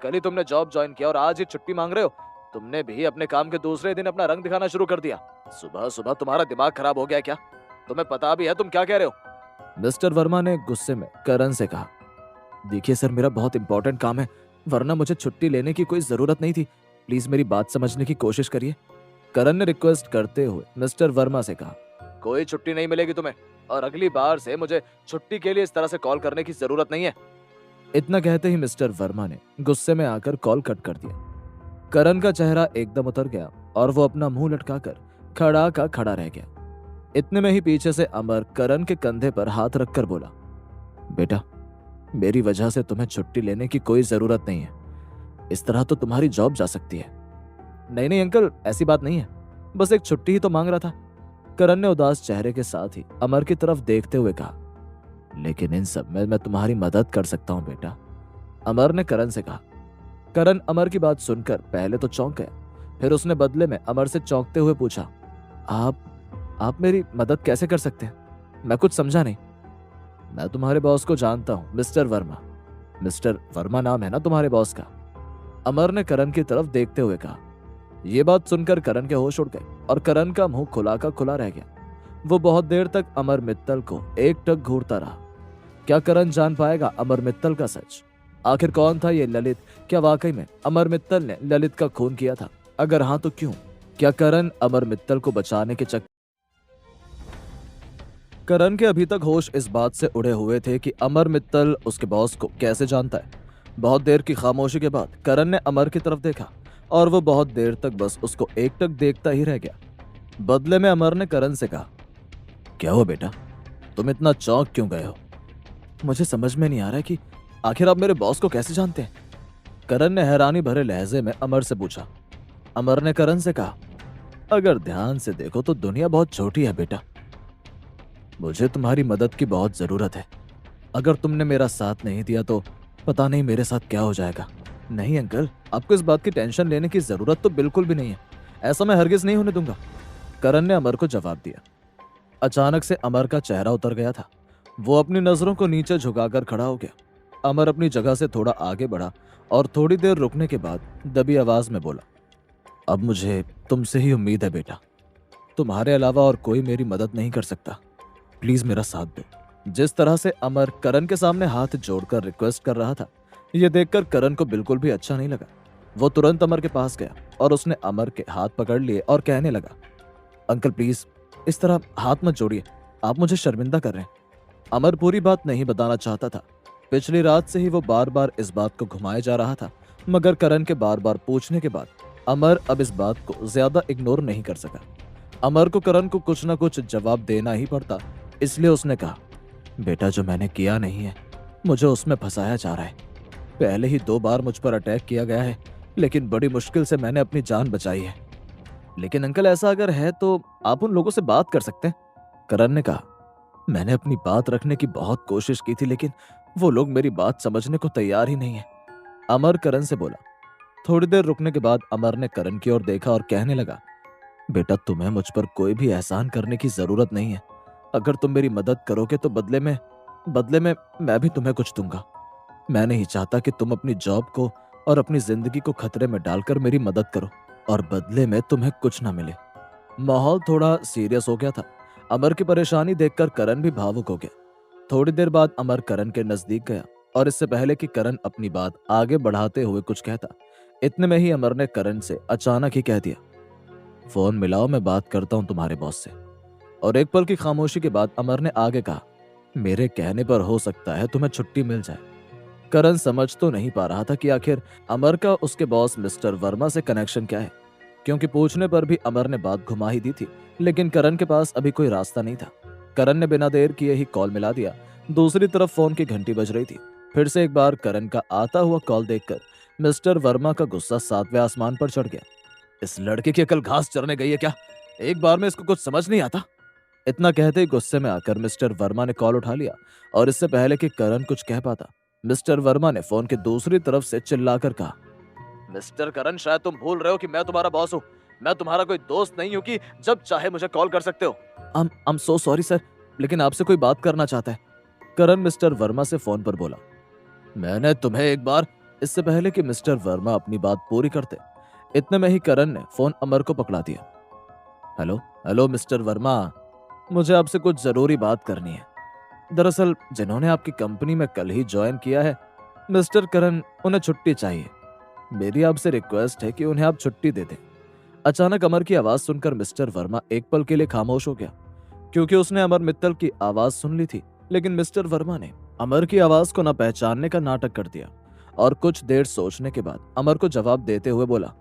कल ही तुमने जॉब ज्वाइन किया और आज ही छुट्टी मांग रहे हो? तुमने भी अपने काम के दूसरे दिन अपना रंग दिखाना शुरू कर दिया। सुबह सुबह तुम्हारा दिमाग खराब हो गया क्या? तुम्हें पता भी है तुम क्या कह रहे हो? मिस्टर वर्मा ने गुस्से में करण से कहा, देखिए सर, मेरा बहुत इंपॉर्टेंट काम है, वरना मुझे छुट्टी लेने की कोई जरूरत नहीं थी। प्लीज मेरी बात समझने की कोशिश करिए। करण ने रिक्वेस्ट करते हुए मिस्टर वर्मा से कहा, कोई छुट्टी नहीं मिलेगी तुम्हें, और अगली बार से मुझे छुट्टी के लिए इस तरह से कॉल करने की जरूरत नहीं है। इतना कहते ही मिस्टर वर्मा ने गुस्से में आकर कॉल कट कर दिया। करण का चेहरा एकदम उतर गया और वो अपना मुंह लटकाकर खड़ा का खड़ा रह गया। इतने में ही पीछे से अमर करण के कंधे पर हाथ रखकर बोला, बेटा, मेरी वजह से तुम्हें छुट्टी लेने की कोई जरूरत नहीं है। इस तरह तो तुम्हारी जॉब जा सकती है। नहीं नहीं अंकल, ऐसी बात नहीं है, बस एक छुट्टी ही तो मांग रहा था। करण ने उदास चेहरे के साथ ही अमर की तरफ देखते हुए कहा, लेकिन इन सब में मैं तुम्हारी मदद कर सकता हूं बेटा, अमर ने करण से कहा। करण अमर की बात सुनकर पहले तो चौंक गया, फिर उसने बदले में अमर से चौंकते हुए पूछा, आप मेरी मदद कैसे कर सकते हैं? मैं कुछ समझा नहीं। मैं तुम्हारे बॉस को जानता हूं, मिस्टर वर्मा। मिस्टर वर्मा नाम है ना तुम्हारे बॉस का? अमर ने करण की तरफ देखते हुए कहा। यह बात सुनकर करण के होश उड़ गए और करण का मुंह खुला का खुला रह गया। वो बहुत देर तक अमर मित्तल को एकटक घूरता रहा। क्या करण जान पाएगा अमर मित्तल का सच? आखिर कौन था ये ललित? क्या वाकई में अमर मित्तल ने ललित का खून किया था? अगर हाँ तो क्यों? क्या करण अमर मित्तल को बचाने के चक्कर? करण के अभी तक होश इस बात से उड़े हुए थे कि अमर मित्तल उसके बॉस को कैसे जानता है। बहुत देर की खामोशी के बाद करण ने अमर की तरफ देखा और वो बहुत देर तक बस उसको एकटक देखता ही रह गया। बदले में अमर ने करण से कहा, क्या हुआ बेटा, तुम इतना चौंक क्यों गए हो? मुझे समझ में नहीं आ रहा है कि आखिर आप मेरे बॉस को कैसे जानते हैं? करण ने हैरानी भरे लहजे में अमर से पूछा। अमर ने करण से कहा, अगर ध्यान से देखो तो दुनिया बहुत छोटी है बेटा। मुझे तुम्हारी मदद की बहुत जरूरत है। अगर तुमने मेरा साथ नहीं दिया तो पता नहीं मेरे साथ क्या हो जाएगा। नहीं अंकल, आपको इस बात की टेंशन लेने की जरूरत तो बिल्कुल भी नहीं है। ऐसा मैं हरगिज नहीं होने दूंगा, करण ने अमर को जवाब दिया। अचानक से अमर का चेहरा उतर गया था। वो अपनी नजरों को नीचे झुकाकर खड़ा हो गया। अमर अपनी जगह से थोड़ा आगे बढ़ा और थोड़ी देर रुकने के बाद दबी आवाज में बोला, अब मुझे तुमसे ही उम्मीद है बेटा। तुम्हारे अलावा और कोई मेरी मदद नहीं कर सकता। प्लीज मेरा साथ दो। जिस तरह से अमर करण के सामने हाथ जोड़कर रिक्वेस्ट कर रहा था, यह देखकर करण को बिल्कुल भी अच्छा नहीं लगा। वो तुरंत अमर के पास गया और उसने अमर के हाथ पकड़ लिए और कहने लगा, अंकल प्लीज इस तरह हाथ मत जोड़िए, आप मुझे शर्मिंदा कर रहे हैं। अमर पूरी बात नहीं बताना चाहता था। पिछली रात से ही वो बार बार इस बात को घुमाए जा रहा था, मगर करण के बार बार पूछने के बाद अमर अब इस बात को ज्यादा इग्नोर नहीं कर सका। अमर को करण को कुछ न कुछ जवाब देना ही पड़ता, इसलिए उसने कहा, बेटा जो मैंने किया नहीं है मुझे उसमें फंसाया जा रहा है। पहले ही 2 बार मुझ पर अटैक किया गया है, लेकिन बड़ी मुश्किल से मैंने अपनी जान बचाई है। लेकिन अंकल ऐसा अगर है तो आप उन लोगों से बात कर सकते हैं, करण ने कहा। मैंने अपनी बात रखने की बहुत कोशिश की थी, लेकिन वो लोग मेरी बात समझने को तैयार ही नहीं है, अमर करण से बोला। थोड़ी देर रुकने के बाद अमर ने करण की ओर देखा और कहने लगा, बेटा तुम्हें मुझ पर कोई भी एहसान करने की जरूरत नहीं है। अगर तुम मेरी मदद करोगे तो बदले में मैं भी तुम्हें कुछ दूंगा। मैं नहीं चाहता कि तुम अपनी जॉब को और अपनी जिंदगी को खतरे में डालकर मेरी मदद करो और बदले में तुम्हें कुछ ना मिले। माहौल थोड़ा सीरियस हो गया था। अमर की परेशानी देखकर करण भी भावुक हो गया। थोड़ी देर बाद अमर करण के नजदीक गया और इससे पहले कि करण अपनी बात आगे बढ़ाते हुए कुछ कहता, इतने में ही अमर ने करण से अचानक ही कह दिया, फोन मिलाओ, मैं बात करता हूं तुम्हारे बॉस से। और एक पल की खामोशी के बाद अमर ने आगे कहा, मेरे कहने पर हो सकता है तुम्हें छुट्टी मिल जाए। करण समझ तो नहीं पा रहा था कि आखिर अमर का उसके बॉस मिस्टर वर्मा से कनेक्शन क्या है, क्योंकि पूछने पर भी अमर ने बात घुमा ही दी थी, लेकिन करण के पास अभी कोई रास्ता नहीं था। करण ने बिना देर किए ही कॉल मिला दिया। दूसरी तरफ फोन की घंटी बज रही थी। फिर से एक बार करण का आता हुआ कॉल देखकर मिस्टर वर्मा का गुस्सा 7वें आसमान पर चढ़ गया। इस लड़के की अकल घास चरने गई है क्या? एक बार में इसको कुछ समझ नहीं आता। इतना कहते ही गुस्से में आकर मिस्टर वर्मा ने कॉल उठा लिया और इससे पहले कि करण कुछ कह पाता, मिस्टर वर्मा ने फोन के दूसरी तरफ से चिल्लाकर कहा, मिस्टर करण, शायद तुम भूल रहे हो कि मैं तुम्हारा बॉस हूँ। मैं तुम्हारा कोई दोस्त नहीं हूँ कि जब चाहे मुझे कॉल कर सकते हो। I'm so sorry सर, लेकिन आपसे कोई बात करना चाहता है। करण मिस्टर वर्मा से फोन पर बोला। मैंने तुम्हें एक बार। इससे पहले कि मिस्टर वर्मा अपनी बात पूरी करते, इतने में ही करण ने फोन अमर को पकड़ा दिया। हेलो हेलो मिस्टर वर्मा, मुझे आपसे कुछ जरूरी बात करनी है। दरअसल जिन्होंने आपकी कंपनी में कल ही ज्वाइन किया है, मिस्टर करण, उन्हें छुट्टी चाहिए। मेरी आपसे रिक्वेस्ट है कि उन्हें आप छुट्टी दे दें। अचानक अमर की आवाज सुनकर मिस्टर वर्मा एक पल के लिए खामोश हो गया, क्योंकि उसने अमर मित्तल की आवाज सुन ली थी, लेकिन मिस्टर वर्मा ने अमर की आवाज को न पहचानने का नाटक कर दिया और कुछ देर सोचने के बाद अमर को जवाब देते हुए बोला,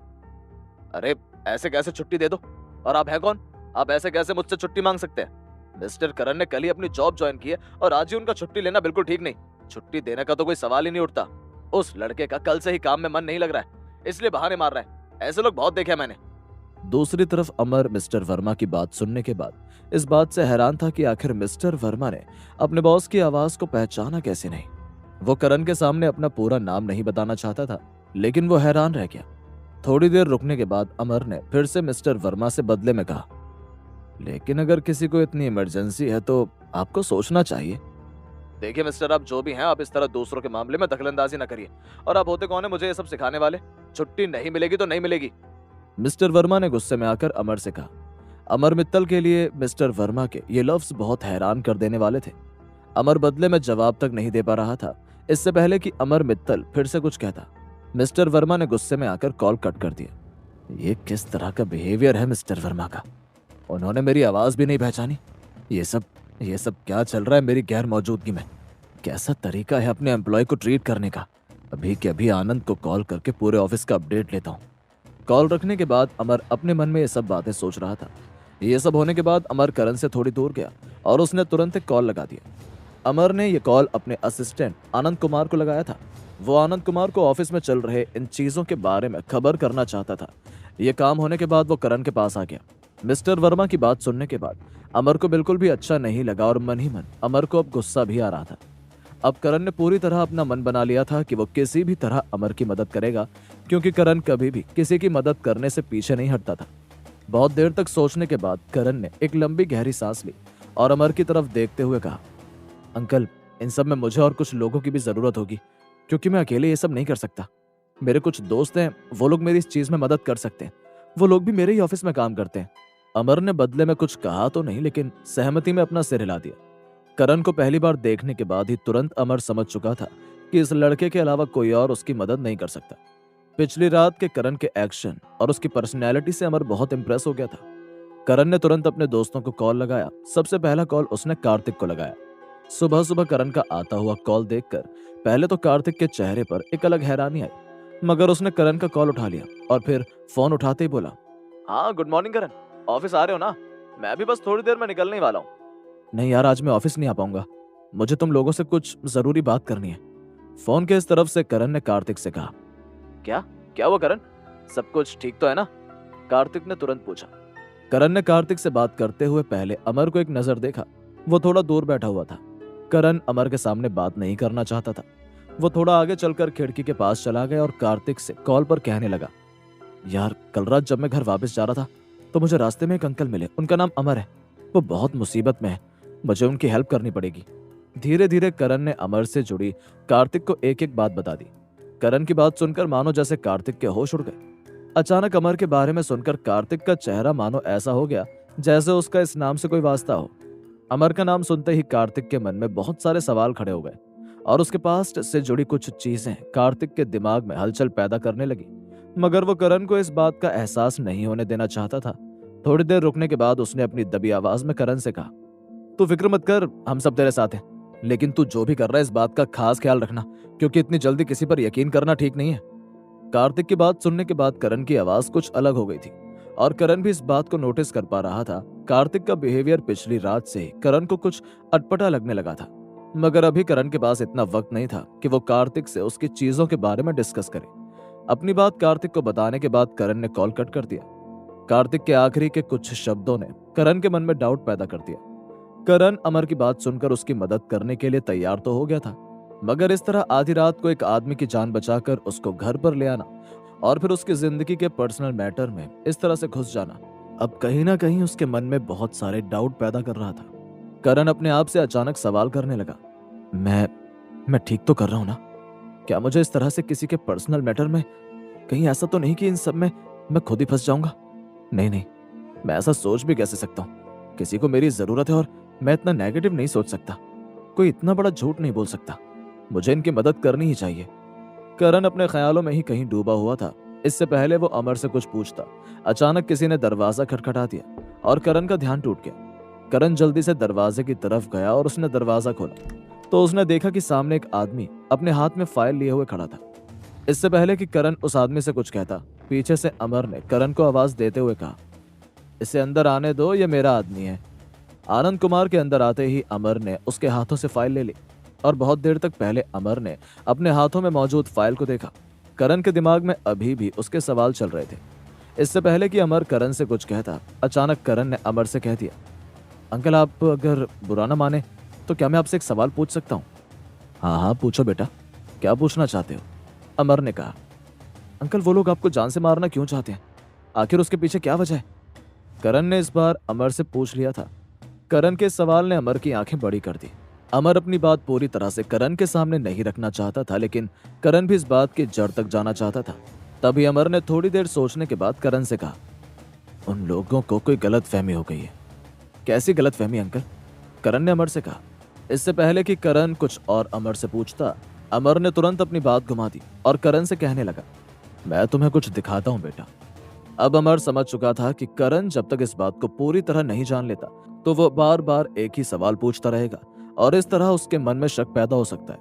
अरे ऐसे कैसे छुट्टी दे दो? और आप हैं कौन? आप ऐसे कैसे मुझसे छुट्टी मांग सकते हैं? मिस्टर करण ने कल ही अपनी जॉब ज्वाइन की है और आज ही उनका छुट्टी लेना बिल्कुल ठीक नहीं। छुट्टी देने का तो कोई सवाल ही नहीं उठता। उस लड़के का कल से ही काम में मन नहीं लग रहा है, इसलिए बहाने मार रहा है। ऐसे लोग बहुत देखे मैंने। दूसरी तरफ अमर मिस्टर वर्मा की बात सुनने के बाद इस बात से हैरान था कि आखिर मिस्टर वर्मा ने अपने बॉस की आवाज को पहचाना कैसे नहीं। वो करण के सामने अपना पूरा नाम नहीं बताना चाहता था, लेकिन वो हैरान रह गया। थोड़ी देर रुकने के बाद अमर ने फिर से मिस्टर वर्मा से बदले में कहा, लेकिन अगर किसी को इतनी इमरजेंसी है तो आपको सोचना चाहिए। देखिए मिस्टर, आप जो भी हैं, आप इस तरह दूसरों के मामले में दखलंदाजी ना करिए। और आप होते कौन है मुझे ये सब सिखाने वाले? छुट्टी नहीं मिलेगी तो नहीं मिलेगी। मिस्टर वर्मा ने गुस्से में आकर अमर से कहा। अमर मित्तल के लिए मिस्टर वर्मा के ये लफ्ज बहुत हैरान कर देने वाले थे। अमर बदले में जवाब तक नहीं दे पा रहा था। इससे पहले कि अमर मित्तल फिर से कुछ कहता, मिस्टर वर्मा ने गुस्से में आकर कॉल कट कर दिया। ये किस तरह का बिहेवियर है मिस्टर वर्मा का? उन्होंने मेरी आवाज भी नहीं पहचानी। ये सब क्या चल रहा है मेरी गैर मौजूदगी में? कैसा तरीका है अपने एम्प्लॉय को ट्रीट करने का? अभी के अभी आनंद को कॉल करके पूरे ऑफिस का अपडेट लेता हूँ। कॉल रखने के बाद अमर अपने मन में ये सब बातें सोच रहा था। ये सब होने के बाद अमर करण से थोड़ी दूर गया और उसने तुरंत एक कॉल लगा दिया। अमर ने यह कॉल अपने असिस्टेंट आनंद कुमार को लगाया था। वो आनंद कुमार को ऑफिस में चल रहे इन चीजों के बारे में खबर करना चाहता था। यह काम होने के बाद वो करण के पास आ गया। मिस्टर वर्मा की बात सुनने के बाद अमर को बिल्कुल भी अच्छा नहीं लगा और मन ही मन अमर को अब गुस्सा भी आ रहा था। अब करण ने पूरी तरह अपना मन बना लिया था कि वो किसी भी तरह अमर की मदद करेगा, क्योंकि करण कभी भी किसी की मदद करने से पीछे नहीं हटता था। बहुत देर तक सोचने के बाद करण ने एक लंबी गहरी सांस ली और अमर की तरफ देखते हुए कहा, अंकल, इन सब में मुझे और कुछ लोगों की भी जरूरत होगी, क्योंकि मैं अकेले ये सब नहीं कर सकता। मेरे कुछ दोस्त हैं, वो लोग मेरी इस चीज में मदद कर सकते हैं। वो लोग भी मेरे ही ऑफिस में काम करते हैं। अमर ने बदले में कुछ कहा तो नहीं, लेकिन सहमति में अपना सिर हिला दिया। करण को पहली बार देखने के बाद ही तुरंत अमर समझ चुका था कि इस लड़के के अलावा कोई और उसकी मदद नहीं कर सकता। पिछली रात के करण के एक्शन और उसकी पर्सनैलिटी से अमर बहुत इंप्रेस हो गया था। करण ने तुरंत अपने दोस्तों को कॉल लगाया। सबसे पहला कॉल उसने कार्तिक को लगाया। सुबह सुबह करण का आता हुआ कॉल देखकर पहले तो कार्तिक के चेहरे पर एक अलग हैरानी आई, मगर उसने करण का कॉल उठा लिया और फिर फोन उठाते ही बोला, हाँ गुड मॉर्निंग करण, ऑफिस आ रहे हो ना? मैं भी बस थोड़ी देर में निकलने ही वाला हूँ। नहीं यार, आज मैं ऑफिस नहीं आ पाऊंगा, मुझे तुम लोगों से कुछ जरूरी बात करनी है। फोन के इस तरफ से करण ने कार्तिक से कहा। क्या क्या हुआ करण, सब कुछ ठीक तो है ना? कार्तिक ने तुरंत पूछा। करण ने कार्तिक से बात करते हुए पहले अमर को एक नजर देखा। वो थोड़ा दूर बैठा हुआ था। करण अमर के सामने बात नहीं करना चाहता था। वो थोड़ा आगे चलकर खिड़की के पास चला गया और कार्तिक से कॉल पर कहने लगा, यार कल रात जब मैं घर वापस जा रहा था तो मुझे रास्ते में एक अंकल मिले। उनका नाम अमर है। वो बहुत मुसीबत में है, मुझे उनकी हेल्प करनी पड़ेगी। धीरे धीरे करण ने अमर से जुड़ी कार्तिक को एक एक बात बता दी। करण की बात सुनकर मानो जैसे कार्तिक के होश उड़ गए। अचानक अमर के बारे में सुनकर कार्तिक का चेहरा मानो ऐसा हो गया जैसे उसका इस नाम से कोई वास्ता हो। अमर का नाम सुनते ही कार्तिक के मन में बहुत सारे सवाल खड़े हो गए और उसके पास्ट से जुड़ी कुछ चीजें कार्तिक के दिमाग में हलचल पैदा करने लगी, मगर वो करण को इस बात का एहसास नहीं होने देना चाहता था। थोड़ी देर रुकने के बाद उसने अपनी दबी आवाज में करण से कहा, तू फिक्र मत कर, हम सब तेरे साथ हैं, लेकिन तू जो भी कर रहा है इस बात का खास ख्याल रखना, क्योंकि इतनी जल्दी किसी पर यकीन करना ठीक नहीं है। कार्तिक की बात सुनने के बाद करण की आवाज कुछ अलग हो गई थी और करण भी इस बात को नोटिस कर पा रहा था। कार्तिक का बिहेवियर पिछली रात से ही करण को कुछ अटपटा लगने लगा था, मगर अभी करण के पास इतना वक्त नहीं था कि वो कार्तिक से उसकी चीजों के बारे में डिस्कस करे। अपनी बात कार्तिक को बताने के बाद करण ने कॉल कट कर दिया। कार्तिक के आखिरी के कुछ शब्दों ने करण के मन में डाउट पैदा कर दिया। करण अमर की बात सुनकर उसकी मदद करने के लिए तैयार तो हो गया था, मगर इस तरह आधी रात को एक आदमी की जान बचाकर उसको घर पर ले आना और फिर उसकी जिंदगी के पर्सनल मैटर में इस तरह से घुस जाना अब कहीं ना कहीं उसके मन में बहुत सारे डाउट पैदा कर रहा था। करण अपने आप से अचानक सवाल करने लगा, मैं ठीक तो कर रहा हूं ना? क्या मुझे इस तरह से किसी के पर्सनल मैटर में कहीं ऐसा तो नहीं कि इन सब में मैं खुद ही फंस जाऊंगा? नहीं, मैं ऐसा सोच भी कैसे सकता हूँ? किसी को मेरी जरूरत है और मैं इतना नेगेटिव नहीं सोच सकता। कोई इतना बड़ा झूठ नहीं बोल सकता। मुझे इनकी मदद करनी ही चाहिए। करण अपने ख्यालों में ही कहीं डूबा हुआ था। इससे पहले वो अमर से कुछ पूछता, अचानक किसी ने दरवाजा खटखटा दिया और करण का ध्यान टूट गया। करण जल्दी से दरवाजे की तरफ गया और उसने दरवाजा खोला तो उसने देखा कि सामने एक आदमी अपने हाथ में फाइल लिए हुए खड़ा था। इससे पहले कि करण उस आदमी से कुछ कहता, पीछे से अमर ने करण को आवाज देते हुए कहा, इसे अंदर आने दो, ये मेरा आदमी है। आनंद कुमार के अंदर आते ही अमर ने उसके हाथों से फाइल ले ली और बहुत देर तक पहले अमर ने अपने हाथों में मौजूद फाइल को देखा। करण के दिमाग में अभी भी उसके सवाल चल रहे थे। इससे पहले कि अमर करण से कुछ कहता, अचानक करण ने अमर से कह दिया, अंकल आप अगर बुरा ना माने तो क्या मैं आपसे एक सवाल पूछ सकता हूँ? हाँ पूछो बेटा, क्या पूछना चाहते हो? अमर ने कहा। अंकल वो लोग आपको जान से मारना क्यों चाहते हैं? आखिर उसके पीछे क्या वजह है? करण ने इस बार अमर से पूछ लिया था। करण के सवाल ने अमर की आंखें बड़ी कर दी। अमर अपनी बात पूरी तरह से करण के सामने नहीं रखना चाहता था, लेकिन करण भी इस बात की जड़ तक जाना चाहता था। तभी अमर ने थोड़ी देर सोचने के बाद करण से कहा, उन लोगों को कोई गलतफहमी हो गई है। कैसी गलतफहमी अंकल? करण ने अमर से कहा। इससे पहले कि करण कुछ और अमर से पूछता, अमर ने तुरंत अपनी बात घुमा दी और करण से कहने लगा, मैं तुम्हें कुछ दिखाता हूं बेटा। अब अमर समझ चुका था कि करण जब तक इस बात को पूरी तरह नहीं जान लेता तो वो बार बार एक ही सवाल पूछता रहेगा और इस तरह उसके मन में शक पैदा हो सकता है।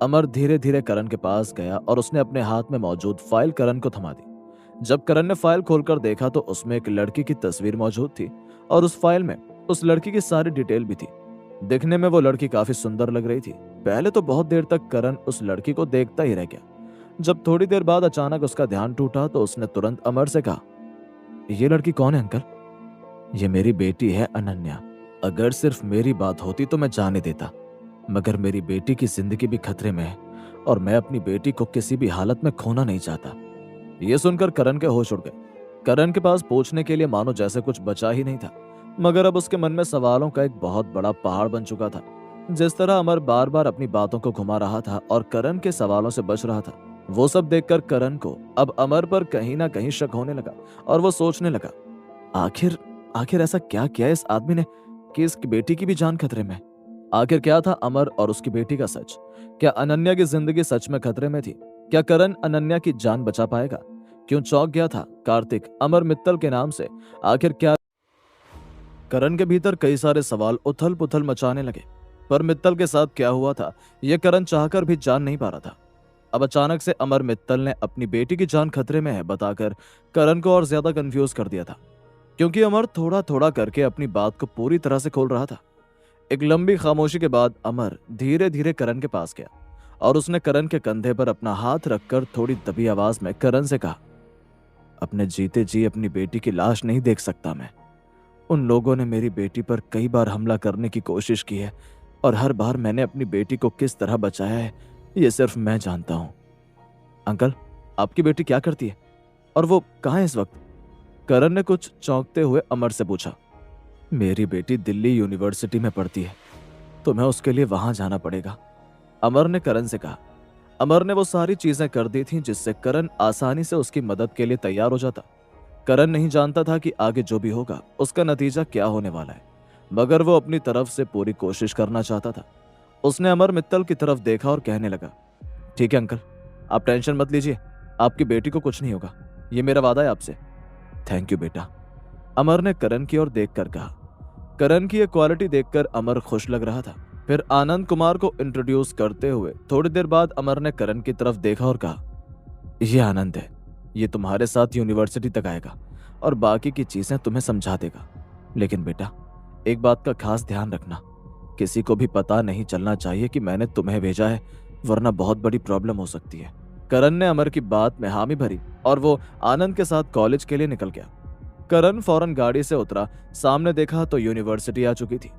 अमर धीरे धीरे करण के पास गया और उसने अपने हाथ में मौजूद फाइल करण को थमा दी। जब करण ने फाइल खोलकर देखा तो उसमें एक लड़की की तस्वीर मौजूद थी और उस फाइल में उस लड़की की सारी डिटेल भी थी। दिखने में वो लड़की काफी सुंदर लग रही थी। पहले तो बहुत देर तक करण उस लड़की को देखता ही रह गया। जब थोड़ी देर बाद अचानक उसका ध्यान टूटा तो उसने तुरंत अमर से कहा, ये लड़की कौन है अंकल? ये मेरी बेटी है अनन्या। अगर सिर्फ मेरी बात होती तो मैं जाने देता, मगर मेरी बेटी की जिंदगी भी खतरे में है और मैं अपनी बेटी को किसी भी हालत में खोना नहीं चाहता। ये सुनकर करण के होश उड़ गए। करण के पास पूछने के लिए मानो जैसे कुछ बचा ही नहीं था, मगर अब उसके मन में सवालों का एक बहुत बड़ा पहाड़ बन चुका था। जिस तरह अमर बार बार अपनी बातों को घुमा रहा था और करण के सवालों से बच रहा था, वो सब देखकर करण को अब अमर पर कहीं ना कहीं शक होने लगा और वो सोचने लगा, आखिर ऐसा क्या किया इस आदमी ने कि इसकी बेटी की भी जान खतरे में? आखिर क्या था अमर और उसकी बेटी का सच? क्या अनन्या की जिंदगी सच में खतरे में थी? क्या करण अनन्या की जान बचा पाएगा? क्यों चौंक गया था कार्तिक अमर मित्तल के नाम से? आखिर क्या? करण के भीतर कई सारे सवाल उथल पुथल मचाने लगे, पर मित्तल के साथ क्या हुआ था यह करण चाहकर भी जान नहीं पा रहा था। अब अचानक से अमर मित्तल ने अपनी बेटी की जान खतरे में है बताकर करण को और ज्यादा कंफ्यूज कर दिया था, क्योंकि अमर थोड़ा थोड़ा करके अपनी बात को पूरी तरह से खोल रहा था। एक लंबी खामोशी के बाद अमर धीरे धीरे करण के पास गया और उसने करण के कंधे पर अपना हाथ रखकर थोड़ी दबी आवाज में करण से कहा, अपने जीते जी अपनी बेटी की लाश नहीं देख सकता मैं। उन लोगों ने मेरी बेटी पर कई बार हमला करने की कोशिश की है और हर बार मैंने अपनी बेटी को किस तरह बचाया है ये सिर्फ मैं जानता हूं। अंकल, आपकी बेटी क्या करती है और वो कहाँ है इस वक्त? करण ने कुछ चौंकते हुए अमर से पूछा। मेरी बेटी दिल्ली यूनिवर्सिटी में पढ़ती है, तुम्हें उसके लिए वहां जाना पड़ेगा, अमर ने करण से कहा। अमर ने वो सारी चीजें कर दी थीं जिससे करण आसानी से उसकी मदद के लिए तैयार हो जाता। करण नहीं जानता था कि आगे जो भी होगा उसका नतीजा क्या होने वाला है, मगर वो अपनी तरफ से पूरी कोशिश करना चाहता था। उसने अमर मित्तल की तरफ देखा और कहने लगा, ठीक है अंकल, आप टेंशन मत लीजिए, आपकी बेटी को कुछ नहीं होगा, ये मेरा वादा है आपसे। थैंक यू बेटा, अमर ने करण की ओर देखकर कहा। करण की ये क्वालिटी देखकर अमर खुश लग रहा था। फिर आनंद कुमार को इंट्रोड्यूस करते हुए थोड़ी देर बाद अमर ने करण की तरफ देखा और कहा, ये आनंद है, ये तुम्हारे साथ यूनिवर्सिटी तक आएगा और बाकी की चीजें तुम्हें समझा देगा। लेकिन बेटा, एक बात का खास ध्यान रखना, किसी को भी पता नहीं चलना चाहिए कि मैंने तुम्हें भेजा है, वरना बहुत बड़ी प्रॉब्लम हो सकती है। करण ने अमर की बात में हामी भरी और वो आनंद के साथ कॉलेज के लिए निकल गया। करण फौरन गाड़ी से उतरा, सामने देखा तो यूनिवर्सिटी आ चुकी थी।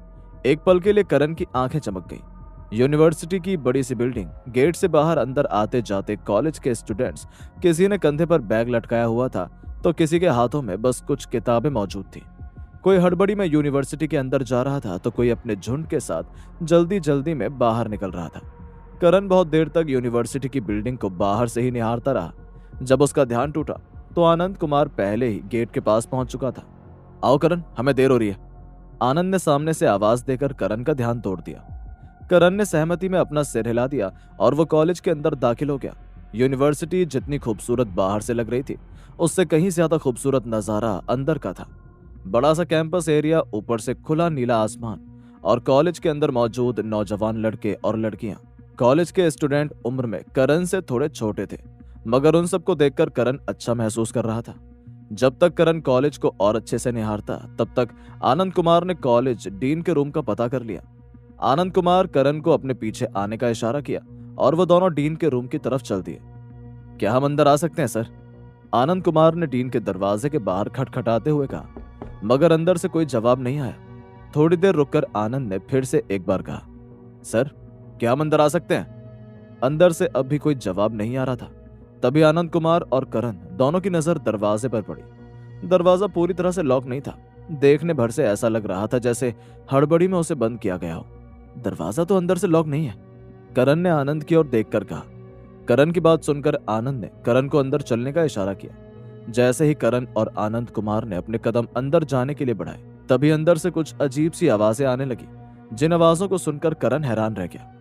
एक पल के लिए करण की आंखें चमक गई। यूनिवर्सिटी की बड़ी सी बिल्डिंग, गेट से बाहर अंदर आते जाते कॉलेज के स्टूडेंट्स, किसी ने कंधे पर बैग लटकाया हुआ था तो किसी के हाथों में बस कुछ किताबें मौजूद थी। कोई हड़बड़ी में यूनिवर्सिटी के अंदर जा रहा था तो कोई अपने झुंड के साथ जल्दी जल्दी में बाहर निकल रहा था। करण बहुत देर तक यूनिवर्सिटी की बिल्डिंग को बाहर से ही निहारता रहा। जब उसका ध्यान टूटा तो आनंद कुमार पहले ही गेट के पास पहुंच चुका था। आओ करण, हमें देर हो रही है, आनंद ने सामने से आवाज देकर करण का ध्यान तोड़ दिया। करण ने सहमति में अपना सिर हिला दिया और वो कॉलेज के अंदर दाखिल हो गया। यूनिवर्सिटी जितनी खूबसूरत बाहर से लग रही थी, उससे कहीं ज्यादा खूबसूरत नजारा अंदर का था। बड़ा सा कैंपस एरिया, ऊपर से खुला नीला आसमान और कॉलेज के अंदर मौजूद नौजवान लड़के और लड़कियां। कॉलेज के स्टूडेंट उम्र में करण से थोड़े छोटे थे, मगर उन सबको देखकर करण अच्छा महसूस कर रहा था। जब तक करण कॉलेज को और अच्छे से निहारता, तब तक आनंद कुमार ने कॉलेज डीन के रूम का पता कर लिया। आनंद कुमार करण को अपने पीछे आने का इशारा किया और वो दोनों डीन के रूम की तरफ चल दिए। क्या हम अंदर आ सकते हैं सर? आनंद कुमार ने डीन के दरवाजे के बाहर खटखटाते हुए कहा, मगर अंदर से कोई जवाब नहीं आया। थोड़ी देर रुककर आनंद ने फिर से एक बार कहा, सर क्या हम अंदर आ सकते हैं? अंदर से अब भी कोई जवाब नहीं आ रहा था। तभी आनंद कुमार और करण दोनों की नजर दरवाजे पर पड़ी। दरवाजा पूरी तरह से लॉक नहीं था, देखने भर से ऐसा लग रहा था जैसे हड़बड़ी में उसे बंद किया गया हो। दरवाजा तो अंदर से लॉक नहीं है, करण ने आनंद की ओर देखकर कहा। करण की बात सुनकर आनंद ने करण को अंदर चलने का इशारा किया। जैसे ही करण और आनंद कुमार ने अपने कदम अंदर जाने के लिए बढ़ाए, तभी अंदर से कुछ अजीब सी आवाजें आने लगी, जिन आवाजों को सुनकर करण हैरान रह गया।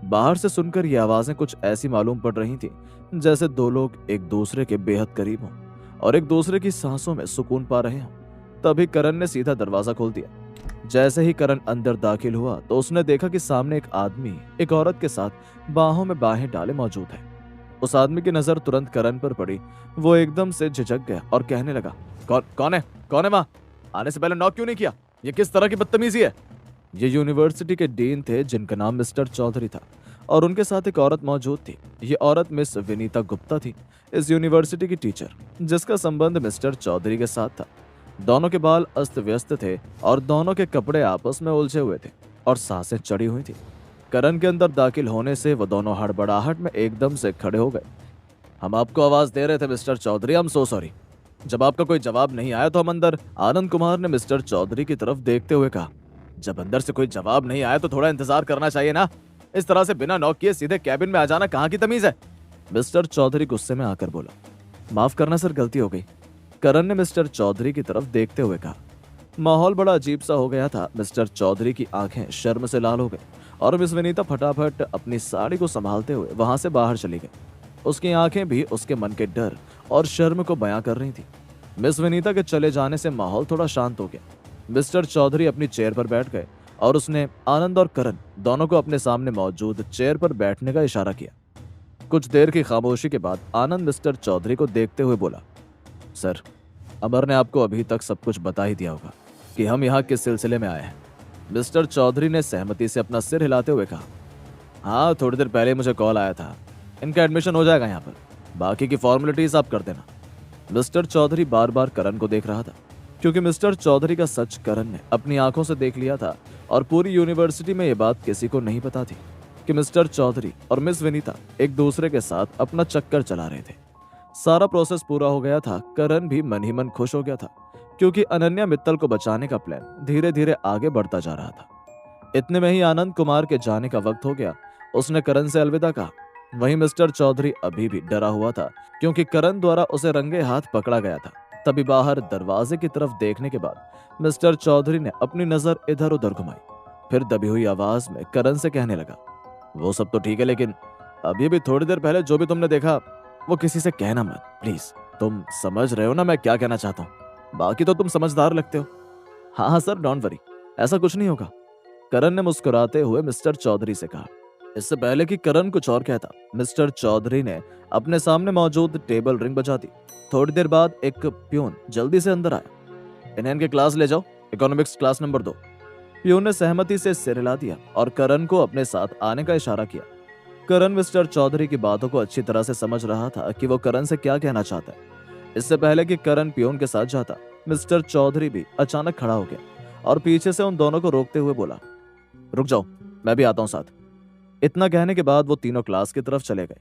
बाहर से सुनकर ये आवाजें कुछ ऐसी मालूम पड़ रही थी जैसे दो लोग एक दूसरे के बेहद करीब हों और एक दूसरे की सांसों में सुकून पा रहे हों। तभी करण ने सीधा दरवाजा खोल दिया। जैसे ही करण अंदर दाखिल हुआ तो उसने देखा कि सामने एक आदमी एक औरत के साथ बाहों में बाहें डाले मौजूद है। उस आदमी की नजर तुरंत करण पर पड़ी। वो एकदम से झिझक गया और कहने लगा, कौन है वहां? आने से पहले नॉक क्यों नहीं किया? ये किस तरह की बदतमीजी है? ये यूनिवर्सिटी के डीन थे जिनका नाम मिस्टर चौधरी था और उनके साथ एक औरत मौजूद थी। ये औरत मिस विनीता गुप्ता थी, इस यूनिवर्सिटी की टीचर, जिसका संबंध मिस्टर चौधरी के साथ था। दोनों के बाल अस्त व्यस्त थे और दोनों के कपड़े आपस में उलझे हुए थे और सांसें चढ़ी हुई थी। करण के अंदर दाखिल होने से वो दोनों हड़बड़ाहट में एकदम से खड़े हो गए। हम आपको आवाज दे रहे थे मिस्टर चौधरी, हम सो सॉरी। जब आपका कोई जवाब नहीं आया तो हम अंदर, आनंद कुमार ने मिस्टर चौधरी की तरफ देखते हुए कहा। जब अंदर से कोई जवाब नहीं आया तो थोड़ा इंतजार करना चाहिए ना, इस तरह से बिना नॉक किए सीधे कैबिन में आ जाना कहाँ की तमीज है? मिस्टर चौधरी गुस्से में आकर बोला। माफ करना सर, गलती हो गई, करण ने मिस्टर चौधरी की तरफ देखते हुए कहा। माहौल बड़ा अजीब सा हो गया था। मिस्टर चौधरी की आंखें शर्म से लाल हो गई और मिस विनीता फटाफट अपनी साड़ी को संभालते हुए वहां से बाहर चली गई। उसकी आंखें भी उसके मन के डर और शर्म को बयां कर रही थी। मिस विनीता के चले जाने से माहौल थोड़ा शांत हो गया। मिस्टर चौधरी अपनी चेयर पर बैठ गए और उसने आनंद और करण दोनों को अपने सामने मौजूद चेयर पर बैठने का इशारा किया। कुछ देर की खामोशी के बाद आनंद मिस्टर चौधरी को देखते हुए बोला, सर, अमर ने आपको अभी तक सब कुछ बता ही दिया होगा कि हम यहाँ किस सिलसिले में आए हैं। मिस्टर चौधरी ने सहमति से अपना सिर हिलाते हुए कहा, हाँ, थोड़ी देर पहले मुझे कॉल आया था, इनका एडमिशन हो जाएगा यहाँ पर, बाकी की फॉर्मेलिटीज आप कर देना। मिस्टर चौधरी बार बार करण को देख रहा था, क्योंकि मिस्टर चौधरी का सच करण ने अपनी आंखों से देख लिया था और पूरी यूनिवर्सिटी में ये बात किसी को नहीं पता थी कि मिस्टर चौधरी और मिस विनीता एक दूसरे के साथ अपना चक्कर चला रहे थे। सारा प्रोसेस पूरा हो गया था। करण भी मन ही मन खुश हो गया था क्योंकि अनन्या मित्तल को बचाने का प्लान धीरे धीरे आगे बढ़ता जा रहा था। इतने में ही आनंद कुमार के जाने का वक्त हो गया। उसने करण से अलविदा कहा। वहीं मिस्टर चौधरी अभी भी डरा हुआ था क्योंकि करण द्वारा उसे रंगे हाथ पकड़ा गया था। तभी बाहर दरवाजे की तरफ देखने के बाद मिस्टर चौधरी ने अपनी नजर इधर उधर घुमाई। फिर दबी हुई आवाज में करण से कहने लगा, वो सब तो ठीक है, लेकिन अभी भी थोड़ी देर पहले जो भी तुमने देखा वो किसी से कहना मत, प्लीज। तुम समझ रहे हो ना मैं क्या कहना चाहता हूँ? बाकी तो तुम समझदार लगते हो। हाँ हाँ सर, डोंट वरी, ऐसा कुछ नहीं होगा, करण ने मुस्कुराते हुए मिस्टर चौधरी से कहा। इससे पहले कि करण कुछ और कहता, मिस्टर चौधरी ने अपने सामने मौजूद टेबल रिंग बजा दी। थोड़ी देर बाद एक प्यून जल्दी से अंदर आया। इन्हें इनके क्लास ले जाओ, इकोनॉमिक्स क्लास नंबर 2। प्यून ने सहमति से सिर हिला दिया और करण को अपने साथ आने का इशारा किया। करण मिस्टर चौधरी की बातों को अच्छी तरह से समझ रहा था कि वो करण से क्या कहना चाहता है। इससे पहले कि करण प्यून के साथ जाता, मिस्टर चौधरी भी अचानक खड़ा हो गया और पीछे से उन दोनों को रोकते हुए बोला, रुक जाओ, मैं भी आता हूं साथ। इतना कहने के बाद वो तीनों क्लास की तरफ चले गए।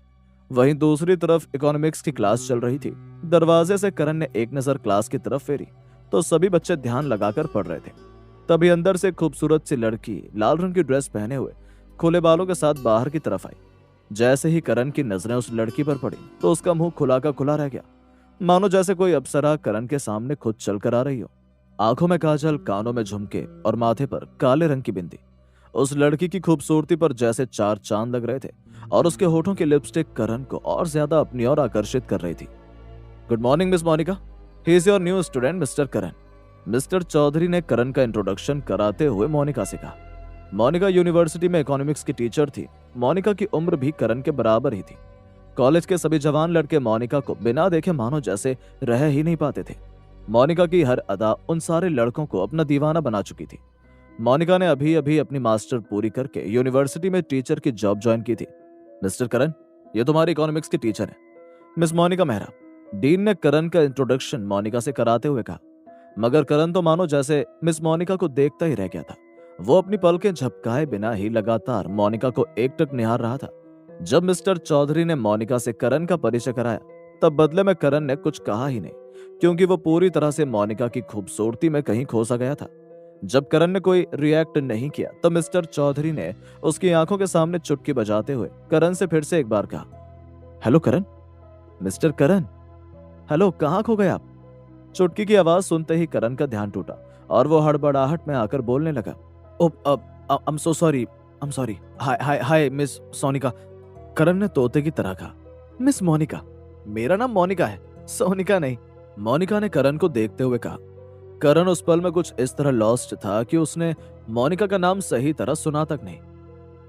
वहीं दूसरी तरफ इकोनॉमिक्स की क्लास चल रही थी। दरवाजे से करण ने एक नजर क्लास की तरफ फेरी तो सभी बच्चे ध्यान लगाकर पढ़ रहे थे। तभी अंदर से खूबसूरत सी लड़की लाल रंग की ड्रेस पहने हुए खुले बालों के साथ बाहर की तरफ आई। जैसे ही करण की नजरें उस लड़की पर पड़ी तो उसका मुंह खुला का खुला रह गया, मानो जैसे कोई अप्सरा करण के सामने खुद चलकर आ रही हो। आंखों में काजल, कानों में झुमके और माथे पर काले रंग की बिंदी। उस लड़की की खूबसूरती पर जैसे 4 चांद लग रहे थे और उसके होठों की लिपस्टिक करण को और ज्यादा अपनी ओर आकर्षित कर रही थी। Good morning miss Monica, he is your new student mister Karan. Mister Chaudhary ने करण का इंट्रोडक्शन कराते हुए मोनिका से कहा। मोनिका यूनिवर्सिटी में इकोनॉमिक्स की टीचर थी। मोनिका की उम्र भी करण के बराबर ही थी। कॉलेज के सभी जवान लड़के मोनिका को बिना देखे मानो जैसे रह ही नहीं पाते थे। मोनिका की हर अदा उन सारे लड़कों को अपना दीवाना बना चुकी थी। मोनिका ने अभी अभी अपनी मास्टर पूरी करके यूनिवर्सिटी में टीचर की जॉब ज्वाइन की थी। मिस्टर करण, ये तुम्हारी इकोनॉमिक्स की टीचर है, मिस मोनिका मेहरा। डीन ने करण का इंट्रोडक्शन मोनिका से कराते हुए कहा। मगर करण तो मानो जैसे मिस मोनिका को देखता ही रह गया था। वो अपनी पलकें झपकाए बिना ही लगातार मोनिका को एकटक निहार रहा था। जब मिस्टर चौधरी ने मोनिका से करण का परिचय कराया तब बदले में करण ने कुछ कहा ही नहीं, क्योंकि वो पूरी तरह से मोनिका की खूबसूरती में कहीं खो सा गया था। जब करण ने कोई रिएक्ट नहीं किया तो मिस्टर चौधरी ने उसकी आंखों के सामने चुटकी बजाते हुए करण से फिर से एक बार कहा, हेलो करण। मिस्टर करण, हेलो, कहाँ खो गए आप? चुटकी की आवाज सुनते ही करण का ध्यान टूटा और वो हड़बड़ाहट में आकर बोलने लगा, I am so sorry, I am sorry, hi hi hi miss Sonika. Karan ने तोते की तरह कहा, मिस मोनिका? मेरा नाम मोनिका है, सोनिका नहीं, मोनिका ने करण को देखते हुए कहा। करण उस पल में कुछ इस तरह लॉस्ट था कि उसने मोनिका का नाम सही तरह सुना तक नहीं।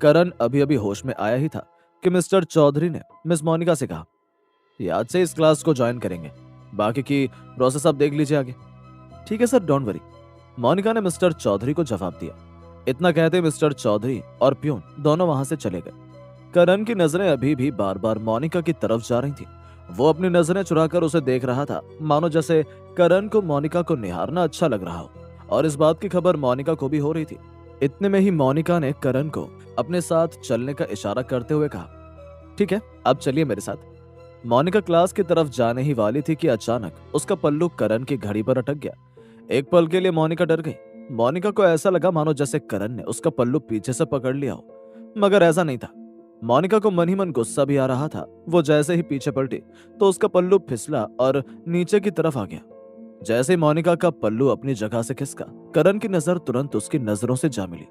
करण अभी अभी होश में आया ही था कि मिस्टर चौधरी ने मिस मोनिका से कहा, आज से इस क्लास को ज्वाइन करेंगे, बाकी की प्रोसेस आप देख लीजिए आगे। ठीक है सर, डोंट वरी, मोनिका ने मिस्टर चौधरी को जवाब दिया। इतना कहते मिस्टर चौधरी और प्यून दोनों वहां से चले गए। करण की नजरें अभी भी बार बार मोनिका की तरफ जा रही थी। वो अपनी नजरें चुराकर उसे देख रहा था, मानो जैसे करण को मोनिका को निहारना अच्छा लग रहा हो, और इस बात की खबर मोनिका को भी हो रही थी। इतने में ही मोनिका ने करण को अपने साथ चलने का इशारा करते हुए कहा, ठीक है, अब चलिए मेरे साथ। मोनिका क्लास की तरफ जाने ही वाली थी कि अचानक उसका पल्लू करण की घड़ी पर अटक गया। एक पल के लिए मोनिका डर गई। मोनिका को ऐसा लगा मानो जैसे करण ने उसका पल्लू पीछे से पकड़ लिया हो, मगर ऐसा नहीं था। मोनिका को मन ही मन गुस्सा भी आ रहा था। वो जैसे ही पीछे पलटी तो उसका पल्लू फिसला और नीचे की तरफ आ गया। जैसे ही मोनिका का पल्लू अपनी जगह से खिसका, करण की नजर तुरंत उसकी नजरों से जा मिली।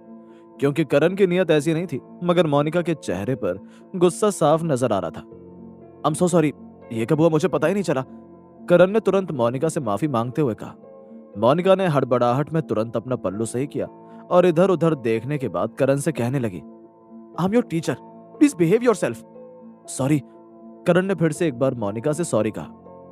क्योंकि करण की नीयत ऐसी नहीं थी, मगर मोनिका के चेहरे पर गुस्सा साफ नजर आ रहा था। आई एम सो सॉरी, ये कब हुआ मुझे पता ही नहीं चला, करण ने तुरंत मोनिका से माफी मांगते हुए कहा। मोनिका ने हड़बड़ाहट में तुरंत अपना पल्लू सही किया और इधर उधर देखने के बाद करण से कहने लगी, I am your teacher, please behave yourself. Sorry, Karan ने फिर से एक बार मोनिका से सॉरी कहा,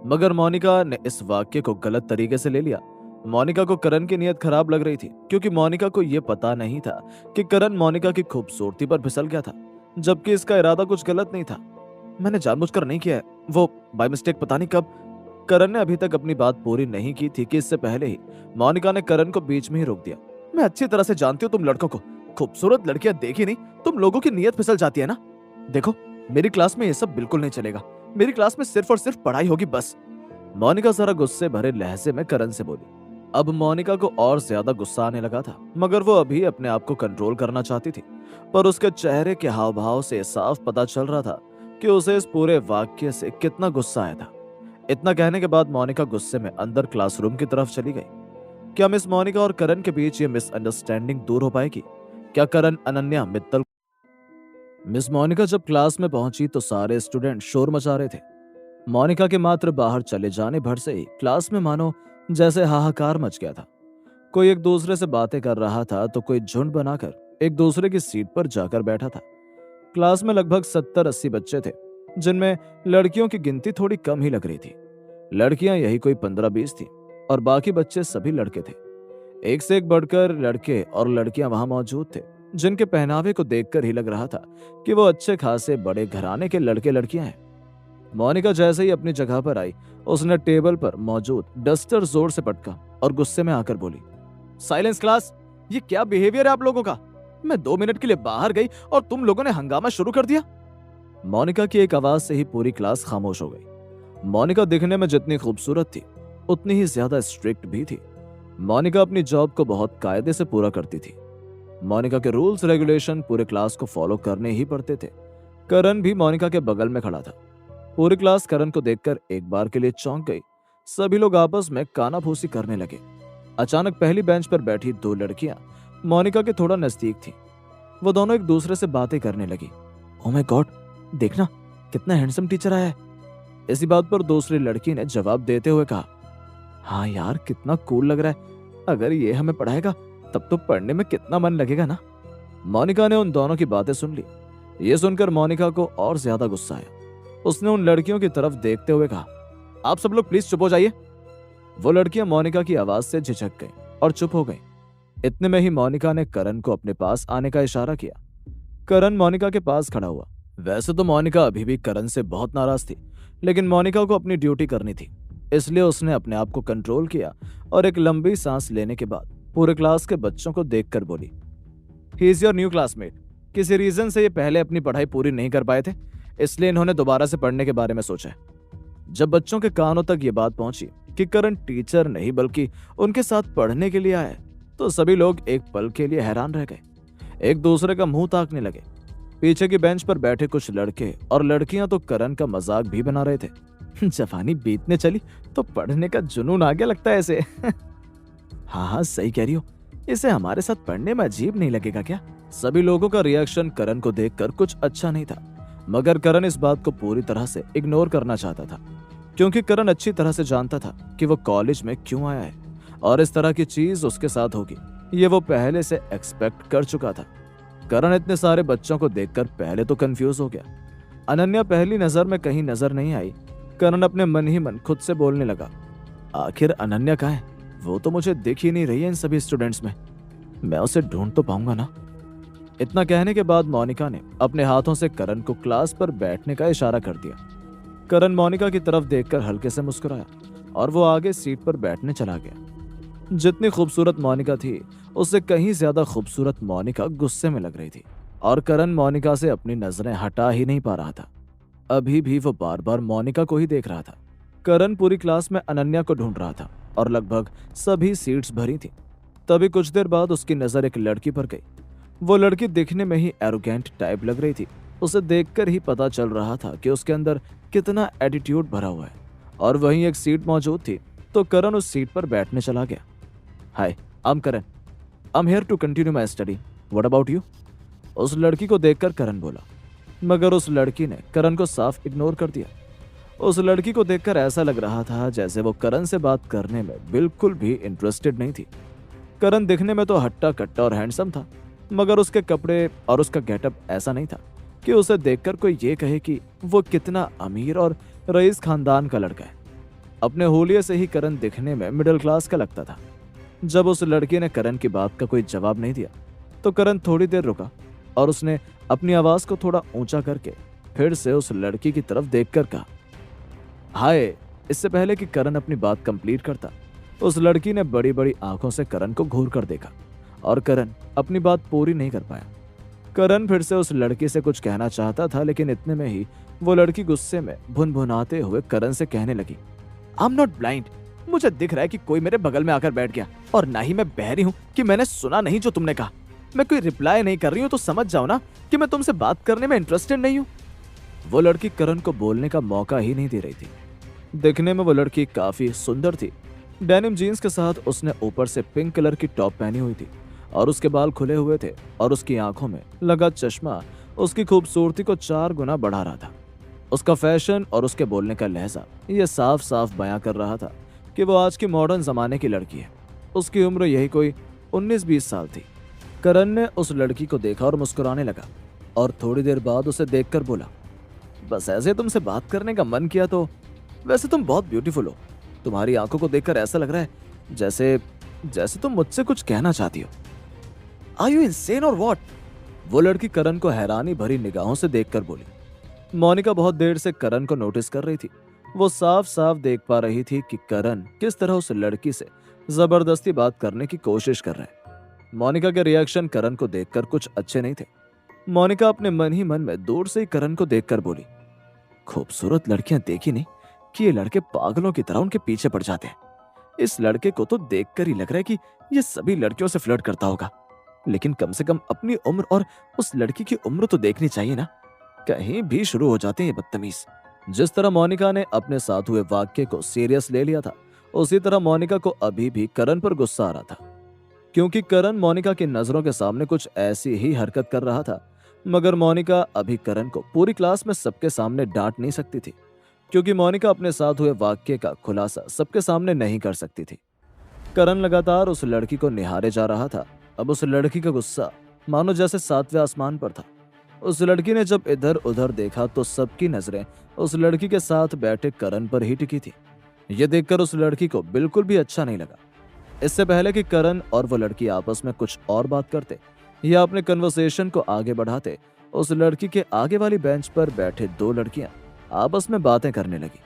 मगर मोनिका ने इस वाक्य को गलत तरीके से ले लिया। मोनिका को करण की नीयत खराब लग रही थी, क्योंकि मोनिका को यह पता नहीं था कि करण मोनिका की खूबसूरती पर फिसल गया था, जबकि इसका इरादा कुछ गलत नहीं था। मैंने जानबूझकर नहीं किया है, वो बाय मिस्टेक पता नहीं कब। करण ने अभी तक अपनी बात पूरी नहीं की थी कि इससे पहले ही मोनिका ने करण को बीच में ही रोक दिया। मैं अच्छी तरह से जानती हूँ तुम लड़कों को, खूबसूरत लड़कियां देखी नहीं, तुम लोगों की नीयत फिसल जाती है ना। देखो, मेरी क्लास में ये सब बिल्कुल नहीं चलेगा। मेरी क्लास में सिर्फ और सिर्फ पढ़ाई होगी बस। मोनिका जरा गुस्से भरे लहजे में करण से बोली। अब मोनिका को और ज्यादा गुस्सा आने लगा था, मगर वो अभी अपने आप को कंट्रोल करना चाहती थी। पर उसके चेहरे के हाव भाव से साफ पता चल रहा था कि उसे इस पूरे वाक्य से कितना गुस्सा आया था। इतना कहने के बाद मोनिका गुस्से में अंदर क्लासरूम की तरफ चली गई। क्या मिस मोनिका और करण के बीच ये मिसअंडरस्टैंडिंग दूर हो पाएगी? क्या करण, अनन्या, मित्तल? मिस मोनिका जब क्लास में पहुंची तो सारे स्टूडेंट शोर मचा रहे थे। मोनिका के मात्र बाहर चले जाने भर से ही क्लास में मानो जैसे हाहाकार मच गया था। कोई एक दूसरे से बातें कर रहा था तो कोई झुंड बनाकर एक दूसरे की सीट पर जाकर बैठा था। क्लास में लगभग 70-80 बच्चे थे, जिनमें लड़कियों की गिनती थोड़ी कम ही लग रही थी। लड़कियां यही कोई 15-20 थी और बाकी बच्चे सभी लड़के थे। एक से एक बढ़कर लड़के और लड़कियां वहां मौजूद थे, जिनके पहनावे को देखकर ही लग रहा था कि वो अच्छे खासे बड़े घराने के लड़के लड़कियां हैं। मोनिका जैसे ही अपनी जगह पर आई, उसने टेबल पर मौजूद डस्टर जोर से पटका और गुस्से में आकर बोली, साइलेंस क्लास, ये क्या बिहेवियर है आप लोगों का? मैं 2 मिनट के लिए बाहर गई और तुम लोगों ने हंगामा शुरू कर दिया। मोनिका की एक आवाज से ही पूरी क्लास खामोश हो गई। मोनिका दिखने में जितनी खूबसूरत थी, उतनी ही ज्यादा स्ट्रिक्ट भी थी। मोनिका अपनी जॉब को बहुत कायदे से पूरा करती थी। मोनिका के रूल्स रेगुलेशन पूरे क्लास को फॉलो करने ही पड़ते थे। करण भी मोनिका के बगल में खड़ा था। पूरी क्लास करण को देखकर एक बार के लिए चौंक गई। सभी लोग आपस में कानाफूसी करने लगे। अचानक पहली बेंच पर बैठी 2 लड़कियां मोनिका के थोड़ा नजदीक थी। वो दोनों एक दूसरे से बातें करने लगी। ओह माय गॉड, देखना कितना हैंडसम टीचर आया है। इसी बात पर दूसरी लड़की ने जवाब देते हुए कहा, हाँ यार, कितना कूल लग रहा है। अगर ये हमें पढ़ाएगा तब तो पढ़ने में कितना मन लगेगा ना। मोनिका ने उन दोनों की बातें सुन ली। ये सुनकर मोनिका को और ज्यादा गुस्सा आया। उसने उन लड़कियों की तरफ देखते हुए कहा, आप सब लोग प्लीज चुप हो जाइए। वो लड़कियां मोनिका की आवाज से झिझक गईं और चुप हो गईं। इतने में ही मोनिका ने करण को अपने पास आने का इशारा किया। करण मोनिका के पास खड़ा हुआ। वैसे तो मोनिका अभी भी करण से बहुत नाराज थी, लेकिन मोनिका को अपनी ड्यूटी करनी थी, इसलिए उसने अपने आप को कंट्रोल किया और एक लंबी सांस लेने के बाद पूरे क्लास के बच्चों को देखकर बोली, ही इज योर न्यू क्लासमेट। किसी रीजन से ये पहले अपनी पढ़ाई पूरी नहीं कर पाए थे, इसलिए इन्होंने दोबारा से पढ़ने के बारे में सोचा है। जब बच्चों के कानों तक ये बात पहुंची कि करण टीचर नहीं बल्कि उनके साथ पढ़ने के लिए आया है, तो सभी लोग एक पल के लिए हैरान रह गए। एक दूसरे का मुंह ताकने लगे। पीछे की बेंच पर बैठे कुछ लड़के और लड़कियां तो करण का मजाक भी बना रहे थे। जवानी बीतने चली तो पढ़ने का जुनून आ गया लगता है ऐसे। हाँ हाँ, सही कह रही हो, इसे हमारे साथ पढ़ने में अजीब नहीं लगेगा क्या? सभी लोगों का रिएक्शन करण को देखकर कुछ अच्छा नहीं था, मगर करण इस बात को पूरी तरह से इग्नोर करना चाहता था, क्योंकि करण अच्छी तरह से जानता था कि वो कॉलेज में क्यों आया है और इस तरह की चीज उसके साथ होगी, ये वो पहले से एक्सपेक्ट कर चुका था। करण इतने सारे बच्चों को देखकर पहले तो कंफ्यूज हो गया। अनन्या पहली नजर में कहीं नजर नहीं आई। करण अपने मन ही मन खुद से बोलने लगा, आखिर अनन्या कहाँ है? वो तो मुझे दिख ही नहीं रही है इन सभी स्टूडेंट्स में। मैं उसे ढूंढ तो पाऊंगा ना। इतना कहने के बाद मोनिका ने अपने हाथों से करण को क्लास पर बैठने का इशारा कर दिया। करण मोनिका की तरफ देखकर हल्के से मुस्कुराया और वो आगे सीट पर बैठने चला गया। जितनी खूबसूरत मोनिका थी, उससे कहीं ज्यादा खूबसूरत मोनिका गुस्से में लग रही थी और करण मोनिका से अपनी नजरें हटा ही नहीं पा रहा था। अभी भी वो बार बार मोनिका को ही देख रहा था। करण पूरी क्लास में अनन्या को ढूंढ रहा था और लगभग सभी सीट्स भरी थी। तभी कुछ देर बाद उसकी नजर एक लड़की पर गई। वो लड़की दिखने में ही एरोगेंट टाइप लग रही थी। उसे देखकर ही पता चल रहा था कि उसके अंदर कितना एटीट्यूड भरा हुआ है। और वहीं एक सीट मौजूद थी, तो करण उस सीट पर बैठने चला गया। Hi, I am Karan, I am here to continue my study, what about you? उस लड़की को देखकर करण बोला, मगर उस लड़की ने करण को साफ इग्नोर कर दिया। उस लड़की को देखकर ऐसा लग रहा था जैसे वो करण से बात करने में बिल्कुल भी इंटरेस्टेड नहीं थी। करण दिखने में तो हट्टा कट्टा और हैंडसम था, मगर उसके कपड़े और उसका गेटअप ऐसा नहीं था कि उसे देखकर कोई ये कहे कि वो कितना अमीर और रईस खानदान का लड़का है। अपने होलिये से ही करण दिखने में मिडिल क्लास का लगता था। जब उस लड़की ने करण की बात का कोई जवाब नहीं दिया, तो करण थोड़ी देर रुका और उसने अपनी आवाज को थोड़ा ऊंचा करके फिर से उस लड़की की तरफ देखकर कहा, हाय। इससे पहले कि करण अपनी बात कंप्लीट करता, उस लड़की ने बड़ी बड़ी आंखों से करण को घूर कर देखा और करण अपनी बात पूरी नहीं कर पाया। करण फिर से उस लड़की से कुछ कहना चाहता था, लेकिन इतने में ही वो लड़की गुस्से में भुनभुनाते हुए करण से कहने लगी, आई एम नॉट ब्लाइंड, मुझे दिख रहा है कि कोई मेरे बगल में आकर बैठ गया, और ना ही मैं बहरी हूँ कि मैंने सुना नहीं जो तुमने कहा। मैं कोई रिप्लाई नहीं कर रही हूँ तो समझ जाओ ना कि मैं तुमसे बात करने में इंटरेस्टेड नहीं हूँ। वो लड़की करण को बोलने का मौका ही नहीं दे रही थी। दिखने में वो लड़की काफी सुंदर थी। डेनिम जीन्स के साथ उसने ऊपर से पिंक कलर की टॉप पहनी हुई थी और उसके बाल खुले हुए थे, और उसकी आंखों में लगा चश्मा उसकी खूबसूरती को 4 गुना बढ़ा रहा था। उसका फैशन और उसके बोलने का लहजा ये साफ साफ बयां कर रहा था कि वो आज की मॉडर्न जमाने की लड़की है। उसकी उम्र यही कोई 19-20 साल थी। करण ने उस लड़की को देखा और मुस्कुराने लगा, और थोड़ी देर बाद उसे देखकर बोला, बस ऐसे तुमसे बात करने का मन किया तो। वैसे तुम बहुत ब्यूटीफुल हो। तुम्हारी आंखों को देखकर ऐसा लग रहा है जैसे जैसे तुम मुझसे कुछ कहना चाहती हो। आर यू इनसेन और व्हाट? वो लड़की करण को हैरानी भरी निगाहों से देखकर बोली। मोनिका बहुत देर से करण को नोटिस कर रही थी। वो साफ साफ देख पा रही थी कि करण किस तरह उस लड़की से जबरदस्ती बात करने की कोशिश कर रहा है। मोनिका के रिएक्शन करण को देखकर कुछ अच्छे नहीं थे। मोनिका अपने मन ही मन में दूर से ही करण को देखकर बोली, खूबसूरत लड़कियां देखी नहीं कि ये लड़के पागलों की तरह उनके पीछे पड़ जाते हैं। इस लड़के को तो देखकर ही लग रहा है कि ये सभी लड़कियों से फ्लर्ट करता होगा, लेकिन कम से कम अपनी उम्र और उस लड़की की उम्र तो देखनी चाहिए ना। कहीं भी शुरू हो जाते हैं ये बदतमीज। जिस तरह मोनिका ने अपने साथ हुए वाक्य को सीरियस ले लिया था, उसी तरह मोनिका को अभी भी करण पर गुस्सा आ रहा था, क्योंकि करण मोनिका की नजरों के सामने कुछ ऐसी ही हरकत कर रहा था। मगर मोनिका अभी करण को पूरी क्लास में सबके सामने डांट नहीं सकती थी, क्योंकि मोनिका अपने साथ हुए वाक्य का खुलासा सबके सामने नहीं कर सकती थी। करण लगातार उस लड़की को निहारे जा रहा था। अब उस लड़की का गुस्सा मानो जैसे 7वें आसमान पर था। उस लड़की ने जब इधर उधर देखा तो सबकी नजरें उस लड़की के साथ बैठे करण पर ही टिकी थी। यह देखकर उस लड़की को बिल्कुल भी अच्छा नहीं लगा। इससे पहले कि करण और वो लड़की आपस में कुछ और बात करते या अपने कन्वर्सेशन को आगे बढ़ाते, उस लड़की के आगे वाली बेंच पर बैठे 2 लड़कियां आपस में बातें करने लगी।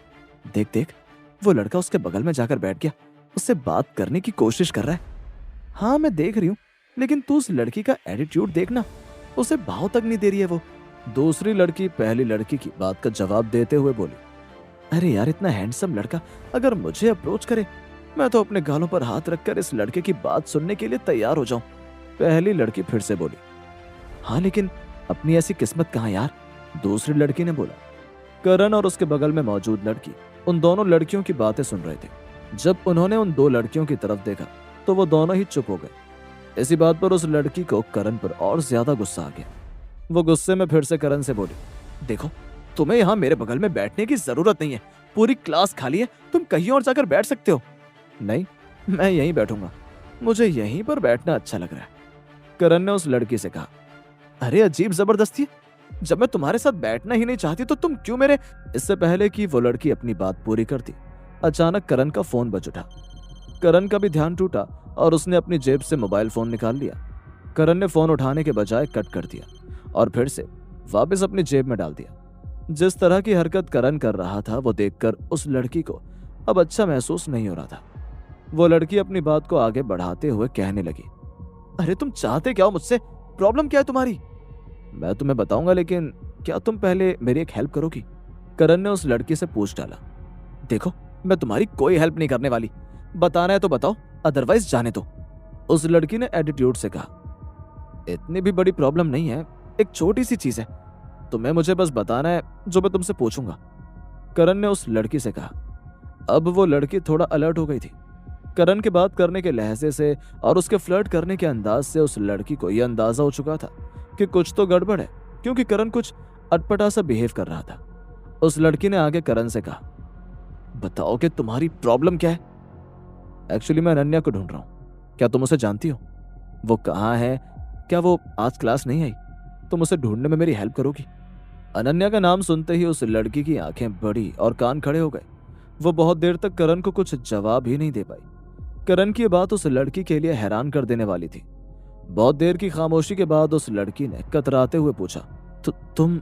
देख देख, वो लड़का उसके बगल में जाकर बैठ गया, उससे बात करने की कोशिश कर रहा है। हाँ मैं देख रही हूँ, लेकिन तू उस लड़की का एटीट्यूड देखना, उसे भाव तक नहीं दे रही है वो। दूसरी लड़की पहली लड़की की बात का जवाब देते हुए बोली, अरे यार, इतना हैंडसम लड़का अगर मुझे अप्रोच करे, मैं तो अपने गालों पर हाथ रखकर इस लड़के की बात सुनने के लिए तैयार हो जाऊं। पहली लड़की फिर से बोली, हाँ लेकिन अपनी ऐसी किस्मत कहाँ यार, दूसरी लड़की ने बोला। करण और उसके बगल में मौजूद लड़की उन दोनों लड़कियों की बातें सुन रहे थे। जब उन्होंने उन 2 लड़कियों की तरफ देखा तो वो दोनों ही चुप हो गए। इसी बात पर उस लड़की को करण पर और ज्यादा गुस्सा आ गया। वो गुस्से में फिर से करण से बोली, देखो, तुम्हें यहाँ मेरे बगल में बैठने की जरूरत नहीं है, पूरी क्लास खाली है, तुम कहीं और जाकर बैठ सकते हो। नहीं, मैं यहीं बैठूंगा, मुझे यहीं पर बैठना अच्छा लग रहा है, करण ने उस लड़की से कहा। अरे अजीब जबरदस्ती है, जब मैं तुम्हारे साथ बैठना ही नहीं चाहती तो तुम क्यों मेरे। इससे पहले कि वो लड़की अपनी बात पूरी करती, अचानक करण का फोन बज उठा। करण का भी ध्यान टूटा और उसने अपनी जेब से मोबाइल फोन निकाल लिया। करण ने फोन उठाने के बजाय कट कर दिया और फिर से वापस अपनी जेब में डाल दिया। जिस तरह की हरकत करण कर रहा था वो देखकर उस लड़की को अब अच्छा महसूस नहीं हो रहा था। वो लड़की अपनी बात को आगे बढ़ाते हुए कहने लगी, अरे तुम चाहते क्या हो मुझसे, प्रॉब्लम क्या है तुम्हारी? मैं तुम्हें बताऊंगा, लेकिन क्या तुम पहले मेरी एक हेल्प करोगी? करण ने उस लड़की से पूछ डाला। देखो, मैं तुम्हारी कोई हेल्प नहीं करने वाली, बताना है तो बताओ, अदरवाइज जाने दो, उस लड़की ने एटीट्यूड से कहा। इतनी भी बड़ी प्रॉब्लम नहीं है, एक छोटी सी चीज है, तुम्हें मुझे बस बताना है जो मैं तुमसे पूछूंगा, करण ने उस लड़की से कहा। अब वो लड़की थोड़ा अलर्ट हो गई थी। करण के बात करने के लहजे से और उसके फ्लर्ट करने के अंदाज से उस लड़की को यह अंदाजा हो चुका था कि कुछ तो गड़बड़ है, क्योंकि करण कुछ अटपटा सा बिहेव कर रहा था। उस लड़की ने आगे करण से कहा, बताओ कि तुम्हारी प्रॉब्लम क्या है? एक्चुअली मैं अनन्या को ढूंढ रहा हूं, क्या तुम उसे जानती हो? वो कहाँ है? क्या वो आज क्लास नहीं आई? तुम उसे ढूंढने में मेरी हेल्प करोगी? अनन्या का नाम सुनते ही उस लड़की की आंखें बड़ी और कान खड़े हो गए। वो बहुत देर तक करण को कुछ जवाब ही नहीं दे पाई। करण की बात उस लड़की के लिए हैरान कर देने वाली थी। बहुत देर की खामोशी के बाद उस लड़की ने कतराते हुए पूछा, तुम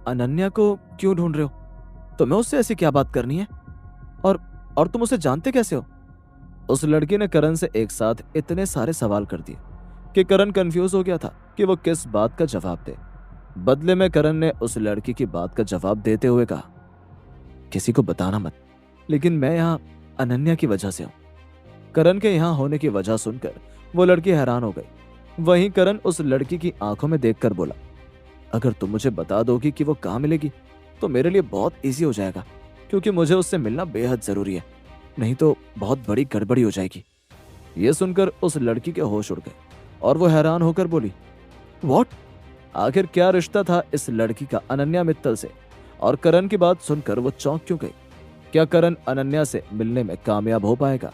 अनन्या को क्यों ढूंढ रहे हो? तुम्हें उससे ऐसी क्या बात करनी है? और तुम उसे जानते कैसे हो? उस लड़की ने करण से एक साथ इतने सारे सवाल कर दिए कि करण कंफ्यूज हो गया था कि वो किस बात का जवाब दे। बदले में करण ने उस लड़की की बात का जवाब देते हुए कहा, किसी को बताना मत, लेकिन मैं यहाँ अनन्या की वजह से हूँ। करण के यहाँ होने की वजह सुनकर वो लड़की हैरान हो गई। वहीं करण उस लड़की की आंखों में देखकर बोला, अगर तुम मुझे बता दोगी कि वो कहाँ मिलेगी तो मेरे लिए बहुत इजी हो जाएगा, क्योंकि मुझे उससे मिलना बेहद जरूरी है, नहीं तो बहुत बड़ी गड़बड़ी हो जाएगी। ये सुनकर उस लड़की के होश उड़ गए और वो हैरान होकर बोली, व्हाट? आखिर क्या रिश्ता था इस लड़की का अनन्या मित्तल से? और करण की बात सुनकर वो चौंक क्यों गई? क्या करण अनन्या से मिलने में कामयाब हो पाएगा?